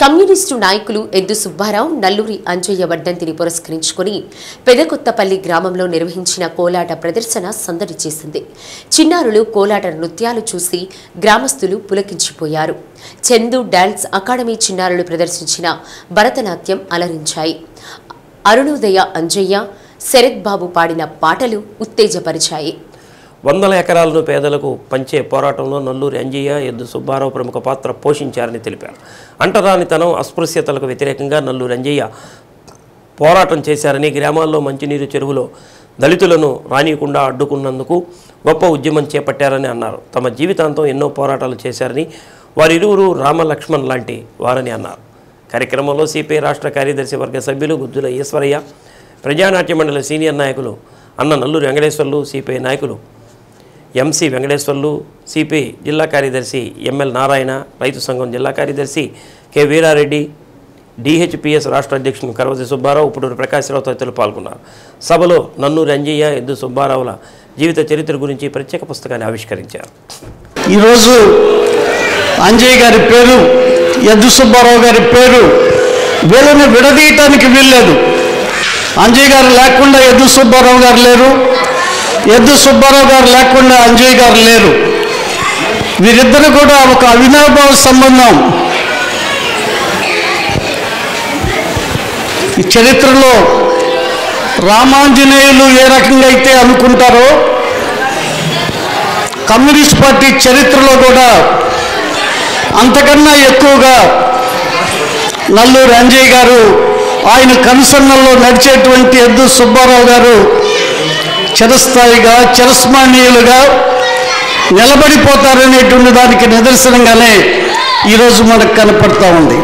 కమ్యూనిస్టు నాయకులు ఎద్దు సుబ్బారావు, నల్లూరి అంజయ్య వర్ధంతిని పురస్కరించుకుని పెదకొత్తపల్లి గ్రామంలో నిర్వహించిన కోలాట ప్రదర్శన సందడి చేసింది. చిన్నారులు కోలాట నృత్యాలు చూసి గ్రామస్తులు పులకించిపోయారు. చందు డాన్స్ అకాడమీ చిన్నారులు ప్రదర్శించిన భరతనాట్యం అలరించాయి. అరుణోదయ అంజయ్య, శరత్ బాబు పాడిన పాటలు ఉత్తేజపరిచాయి. 100 ఎకరాలను పేదలకు పంచే పోరాటంలో నల్లూరి అంజయ్య, ఎద్దు సుబ్బారావు ప్రముఖ పాత్ర పోషించారని తెలిపారు. అంటరానితనం, అస్పృశ్యతలకు వ్యతిరేకంగా నల్లూరి అంజయ్య పోరాటం చేశారని, గ్రామాల్లో మంచినీరు చెరువులో దళితులను రానియకుండా అడ్డుకున్నందుకు గొప్ప ఉద్యమం చేపట్టారని అన్నారు. తమ జీవితాంతం ఎన్నో పోరాటాలు చేశారని, వారిరువురు రామలక్ష్మణ్ లాంటి వారని అన్నారు. కార్యక్రమంలో సిపిఐ రాష్ట్ర కార్యదర్శి వర్గ సభ్యులు గుజ్జుల ఈశ్వరయ్య, ప్రజానాట్య మండలి సీనియర్ నాయకులు అన్న నల్లూరి వెంకటేశ్వర్లు, సిపిఐ నాయకులు ఎంసి వెంకటేశ్వర్లు, సిపిఐ జిల్లా కార్యదర్శి ఎంఎల్ నారాయణ, రైతు సంఘం జిల్లా కార్యదర్శి కె వీరారెడ్డి, డిహెచ్పిఎస్ రాష్ట్ర అధ్యక్షుడు కరవతి సుబ్బారావు, ఉప్పుడూరు ప్రకాశ్రావు తదితరులు పాల్గొన్నారు. సభలో నల్లూరి అంజయ్య, ఎద్దు సుబ్బారావుల జీవిత చరిత్ర గురించి ప్రత్యేక పుస్తకాన్ని ఆవిష్కరించారు. ఈరోజు అంజయ్య గారి పేరు, ఎద్దు సుబ్బారావు గారి పేరు వీళ్ళని విడదీయటానికి వీల్లేదు. అంజయ్య గారు లేకుండా ఎద్దు సుబ్బారావు గారు లేరు, ఎద్దు సుబ్బారావు గారు లేకుండా అంజయ్య గారు లేరు. వీరిద్దరు కూడా ఒక అవినాభావ సంబంధం. ఈ చరిత్రలో రామాంజనేయులు ఏ రకంగా అయితే అనుకుంటారో, కమ్యూనిస్ట్ పార్టీ చరిత్రలో కూడా అంతకన్నా ఎక్కువగా నల్లూరి అంజయ్య గారు, ఆయన కనుసన్నల్లో నడిచేటువంటి ఎద్దు సుబ్బారావు గారు చిరస్థాయిగా, చిరస్మరణీయులుగా నిలబడిపోతారనేటువంటి దానికి నిదర్శనంగానే ఈరోజు మనకు కనపడతా ఉంది.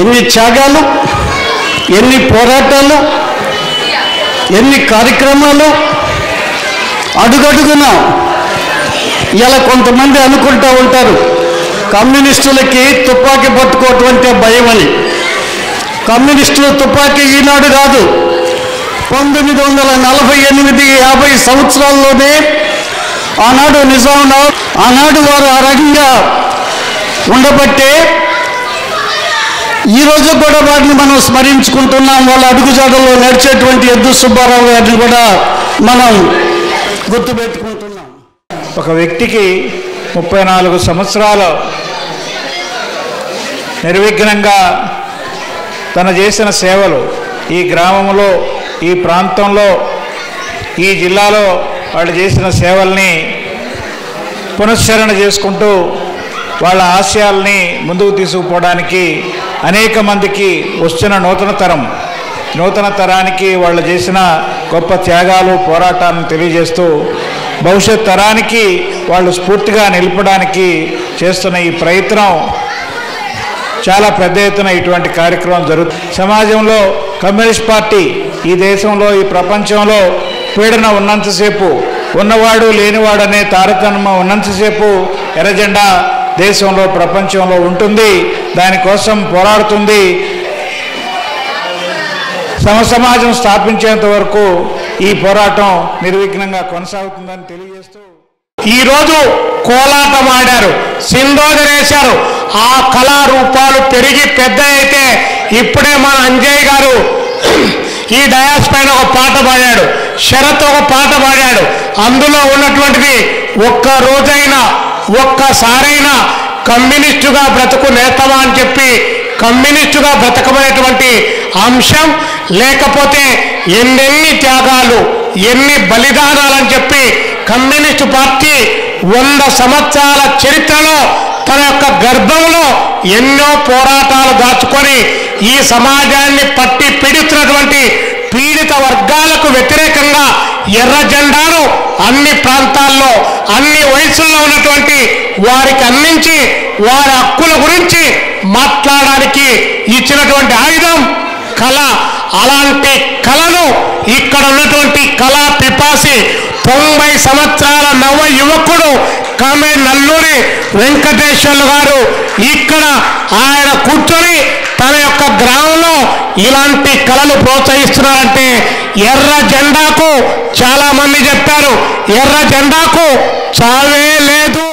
ఎన్ని త్యాగాలు, ఎన్ని పోరాటాలు, ఎన్ని కార్యక్రమాలు, అడుగడుగున ఇలా కొంతమంది అనుకుంటూ ఉంటారు కమ్యూనిస్టులకి తుపాకీ పట్టుకోవటం అంటే భయం అని. కమ్యూనిస్టులు తుపాకీ ఈనాడు కాదు, 1948-50 సంవత్సరాల్లోనే ఆనాడు నిజామాబాద్, ఆనాడు వారు ఆ రకంగా ఉండబట్టే ఈరోజు కూడా వారిని మనం స్మరించుకుంటున్నాం. వాళ్ళ అడుగుజాడల్లో నడిచేటువంటి ఎద్దు సుబ్బారావు గారిని కూడా మనం గుర్తుపెట్టుకుంటున్నాం. ఒక వ్యక్తికి 34 సంవత్సరాలు నిర్విఘ్నంగా తను చేసిన సేవలు ఈ గ్రామంలో, ఈ ప్రాంతంలో, ఈ జిల్లాలో వాళ్ళు చేసిన సేవల్ని పునశ్చరణ చేసుకుంటూ వాళ్ళ ఆశయాల్ని ముందుకు తీసుకుపోవడానికి అనేక మందికి వస్తున్న నూతన తరానికి వాళ్ళు చేసిన గొప్ప త్యాగాలు, పోరాటాలను తెలియజేస్తూ భవిష్యత్ తరానికి వాళ్ళు స్ఫూర్తిగా నిలపడానికి చేస్తున్న ఈ ప్రయత్నం చాలా పెద్ద ఎత్తున ఇటువంటి కార్యక్రమం జరుగుతుంది. సమాజంలో కమ్యూనిస్ట్ పార్టీ ఈ దేశంలో, ఈ ప్రపంచంలో పీడన ఉన్నంతసేపు, ఉన్నవాడు లేనివాడు అనే తారతమ్యం ఉన్నంతసేపు ఎర్రజెండా దేశంలో, ప్రపంచంలో ఉంటుంది. దానికోసం పోరాడుతుంది. సమసమాజం స్థాపించేంత వరకు ఈ పోరాటం నిర్విఘ్నంగా కొనసాగుతుందని తెలియజేస్తూ ఈరోజు కోలాటం ఆడారు, సింధోదరేశారు. ఆ కళారూపాలు పెరిగి పెద్ద అయితే ఇప్పుడే మన అంజయ్య గారు ఈ డయాస్ పైన ఒక పాట పాడాడు, శరత్ ఒక పాట పాడాడు. అందులో ఉన్నటువంటిది ఒక్క రోజైనా, ఒక్కసారైనా కమ్యూనిస్టుగా బ్రతుకు నేతమా అని చెప్పి కమ్యూనిస్టుగా బ్రతకమైనటువంటి అంశం, లేకపోతే ఎన్నెన్ని త్యాగాలు, ఎన్ని బలిదానాలని చెప్పి కమ్యూనిస్టు పార్టీ 100 సంవత్సరాల చరిత్రలో తన యొక్క గర్భంలో ఎన్నో పోరాటాలు దాచుకొని ఈ సమాజాన్ని పట్టి పీడిస్తున్నటువంటి పీడిత వర్గాలకు వ్యతిరేకంగా ఎర్ర జెండాను అన్ని ప్రాంతాల్లో, అన్ని వయసుల్లో ఉన్నటువంటి వారికి అందించి వారి హక్కుల గురించి మాట్లాడడానికి ఇచ్చినటువంటి ఆయుధం కళ. అలాంటి కళను ఇక్కడ ఉన్నటువంటి కళా పిపాసి 90 సంవత్సరాల నవ యువకుడు కామె నల్లూరి వెంకటేశ్వర్లు గారు ఇక్కడ ఆయన కూర్చొని తన యొక్క గ్రామంలో ఇలాంటి కళలు ప్రోత్సహిస్తున్నారంటే ఎర్ర జెండాకు చాలా మంది చెప్పారు, ఎర్ర జెండాకు చావే లేదు.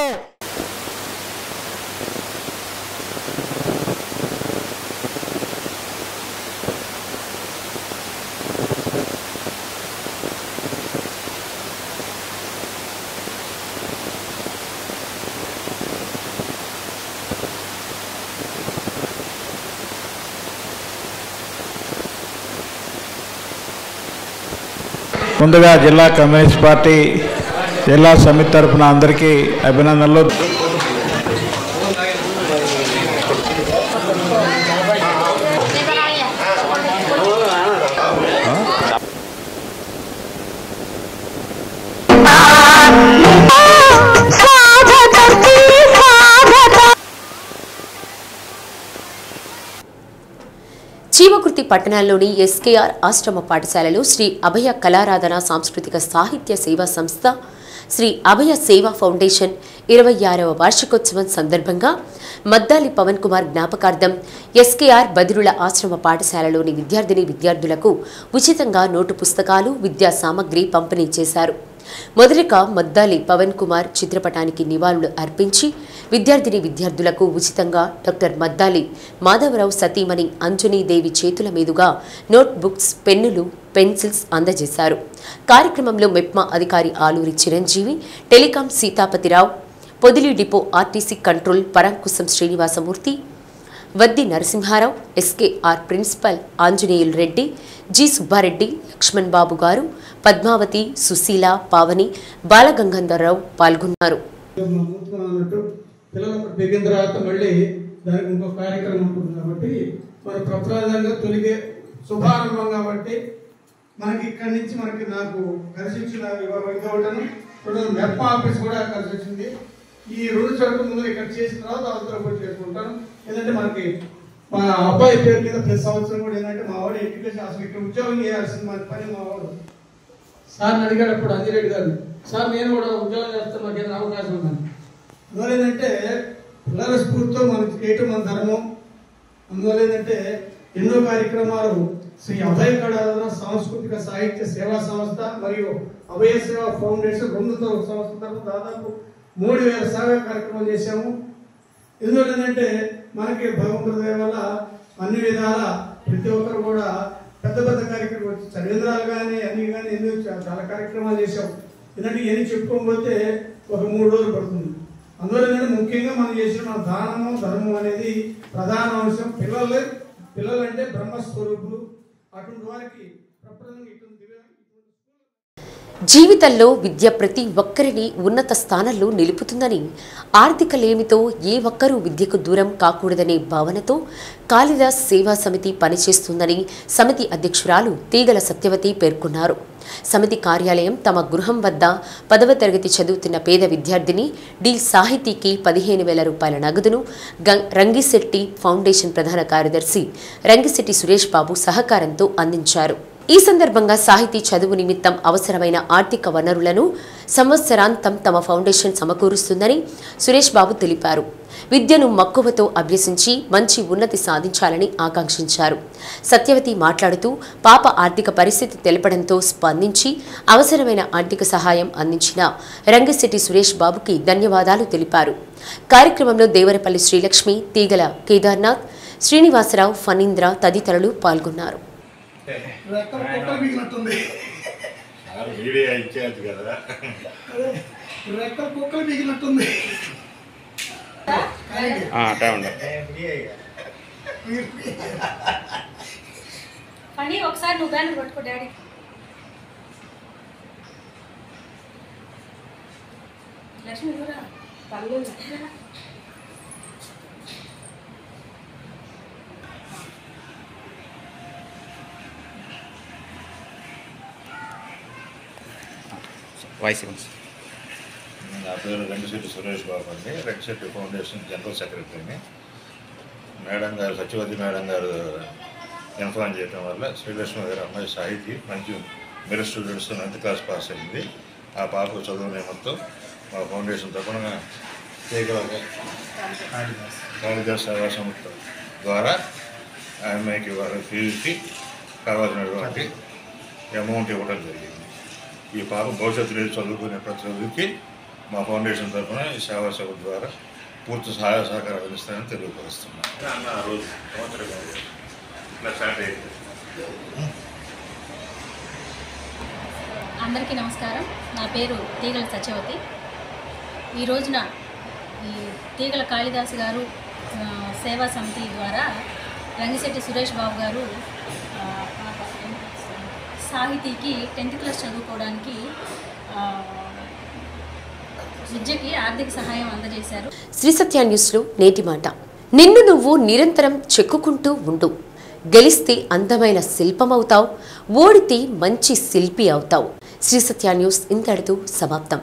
ముందుగా జిల్లా కమ్యూనిస్ట్ పార్టీ జిల్లా సమితి తరఫున అందరికీ అభినందనలు. చీమకుర్తి పట్టణంలోని ఎస్కేఆర్ ఆశ్రమ పాఠశాలలో శ్రీ అభయ కళారాధన సాంస్కృతిక సాహిత్య సేవా సంస్థ శ్రీ అభయ సేవా ఫౌండేషన్ 26వ వార్షికోత్సవం సందర్భంగా మద్దాలి పవన్ కుమార్ జ్ఞాపకార్థం ఎస్కేఆర్ బదిరుల ఆశ్రమ పాఠశాలలోని విద్యార్థులకు ఉచితంగా నోటు పుస్తకాలు విద్యా సామగ్రి పంపిణీ చేశారు. మొదటిగా మద్దాలి పవన్ కుమార్ చిత్రపటానికి నివాళులు అర్పించి విద్యార్థులకు ఉచితంగా డాక్టర్ మద్దాలి మాధవరావు సతీమణి అంజనీదేవి చేతుల మీదుగా నోట్ బుక్స్, పెన్నులు, పెన్సిల్స్ అందజేశారు. కార్యక్రమంలో మెప్మా అధికారి Aluri Chiranjeevi, telecom Sitapatirao, Podili depot RTC control Parankusam Srinivasamurthy, Vaddi Narasimharao, SKR principal Anjaneyulu Reddy, G Subbareddy, Lakshman Babu గారు, పద్మావతి, సుశీల, పావని, బాలగంగాధరరావు పాల్గొన్నారు. పిల్లలు పెరిగిన తర్వాత మళ్ళీ దానికి ఇంకో కార్యక్రమం ఉంటుంది కాబట్టి మన ప్రప్రదంగా తొలిగే శుభారంభం కాబట్టి మనకి ఇక్కడి నుంచి నాకు కలిసి వచ్చిన ఇవ్వటం మెప్ప ఆఫీస్ కూడా కలిసి వచ్చింది. ఈ 2 చోట్ల ముందు ఇక్కడ చేసిన తర్వాత అవతల చేసుకుంటాను. ఏంటంటే మనకి మా అబ్బాయి పేరు మీద ప్రతి సంవత్సరం కూడా ఏంటంటే మా వాడు ఎడ్యుకేషన్ అసలు ఇక్కడ ఉద్యోగం చేయాల్సింది మన పని. మా వాడు సార్ని అడిగాడు అప్పుడు అంజిరెడ్డి గారు, సార్ నేను కూడా ఉద్యోగం చేస్తాను, మాకు ఏదైనా అవకాశం ఉందని. అందువల్ల ఏంటంటే పిల్లల స్ఫూర్తితో మనకి చేయటం మన ధర్మం. అందువల్ల ఏంటంటే ఎన్నో కార్యక్రమాలు శ్రీ అభయ కళారాధన సాంస్కృతిక సాహిత్య సేవా సంస్థ మరియు అభయ సేవా ఫౌండేషన్ 2 సంవత్సరాల దాదాపు 3000 సేవా కార్యక్రమాలు చేశాము. ఎందువల్ల ఏంటంటే మనకి భగవంతుడి దయ వల్ల అన్ని విధాల ప్రతి ఒక్కరు కూడా పెద్ద పెద్ద కార్యక్రమాలు చదివేంద్రాలు కానీ అన్ని కానీ ఎన్నో చాలా కార్యక్రమాలు చేశాము. ఎందుకంటే ఇవన్నీ చెప్పుకోకపోతే ఒక 3 రోజులు పడుతుంది. అందువల్ల ఏంటంటే ముఖ్యంగా మనం చేసిన మన దానము ధర్మం అనేది ప్రధాన అంశం. పిల్లలంటే బ్రహ్మస్వరూపులు, అటువంటి వారికి ప్రప్రదంగా ఇటువంటి జీవితంలో విద్య ప్రతి ఒక్కరిని ఉన్నత స్థానంలో నిలుపుతుందని, ఆర్థిక లేమితో ఏ ఒక్కరూ విద్యకు దూరం కాకూడదనే భావనతో కాళిదాస్ సేవా సమితి పనిచేస్తుందని సమితి అధ్యక్షురాలు తీగల సత్యవతి పేర్కొన్నారు. సమితి కార్యాలయం తమ గృహం వద్ద 10వ తరగతి చదువుతున్న పేద విద్యార్థిని డి సాహితీకి 15,000 రూపాయల నగదును రంగిశెట్టి ఫౌండేషన్ ప్రధాన కార్యదర్శి రంగిశెట్టి సురేష్ బాబు సహకారంతో అందించారు. ఈ సందర్భంగా సాహితీ చదువు నిమిత్తం అవసరమైన ఆర్థిక వనరులను సంవత్సరాంతం తమ ఫౌండేషన్ సమకూరుస్తుందని సురేష్ బాబు తెలిపారు. విద్యను మక్కువతో అభ్యసించి మంచి ఉన్నతి సాధించాలని ఆకాంక్షించారు. సత్యవతి మాట్లాడుతూ పాప ఆర్థిక పరిస్థితి తెలపడంతో స్పందించి అవసరమైన ఆర్థిక సహాయం అందించిన రంగిశెట్టి సురేష్ బాబుకి ధన్యవాదాలు తెలిపారు. కార్యక్రమంలో దేవరపల్లి శ్రీలక్ష్మి, తీగల కేదార్నాథ్, శ్రీనివాసరావు, ఫణీంద్ర తదితరులు పాల్గొన్నారు. ఒకసారి నువ్వు బ్యానర్ పట్టుకో డాడీ. లక్ష్మి పళ్ళు నా పేరు రంగిశెట్టి సురేష్ బాబు అండి. రంగిశెట్టి ఫౌండేషన్ జనరల్ సెక్రటరీని. మేడం గారు సత్యవతి మేడం గారు ఇన్ఫార్మ్ చేయడం వల్ల శ్రీలక్ష్మి గారు అమ్మాయి సాహితీ మంచి merit students 9th class pass అయింది. ఆ పాప చదువు నిమిత్తం మా ఫౌండేషన్ తరఫున కాళిదాస్ సేవా సంస్థ ద్వారా ఆ అమ్మాయికి వాళ్ళ ఫీజుకి కావాల్సినటువంటి అమౌంట్ ఇవ్వడం జరిగింది. ఈ పాప భవిష్యత్తులో చదువుకునే ప్రతి చదువుకి మా ఫౌండేషన్ తరఫున ఈ సేవా సభ ద్వారా పూర్తి సహాయ సహకారాలు అందిస్తానని తెలియపరుస్తున్నాను. ఆ రోజు ఇట్లా స్టార్ట్ అయింది. అందరికీ నమస్కారం. నా పేరు తీగల సత్యవతి. ఈ రోజున ఈ తీగల కాళిదాస్ గారు సేవా సమితి ద్వారా రంగిశెట్టి సురేష్ బాబు గారు సాహితీకి 10th క్లాస్ చదువుకోవడానికి విద్యకి ఆర్థిక సహాయం అందజేశారు. శ్రీ సత్య న్యూస్లో నేటి మాట. నిన్ను నువ్వు నిరంతరం చెక్కుకుంటూ ఉండు. గెలిస్తే అందమైన శిల్పమవుతావు, ఓడితే మంచి శిల్పి అవుతావు. శ్రీ సత్య న్యూస్ ఇంతటితో సమాప్తం.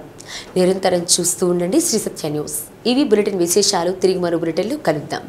నిరంతరం చూస్తూ ఉండండి శ్రీ సత్య న్యూస్. ఇవి బులెటిన్ విశేషాలు. తిరిగి మరో బులెటిన్లో కలుద్దాం.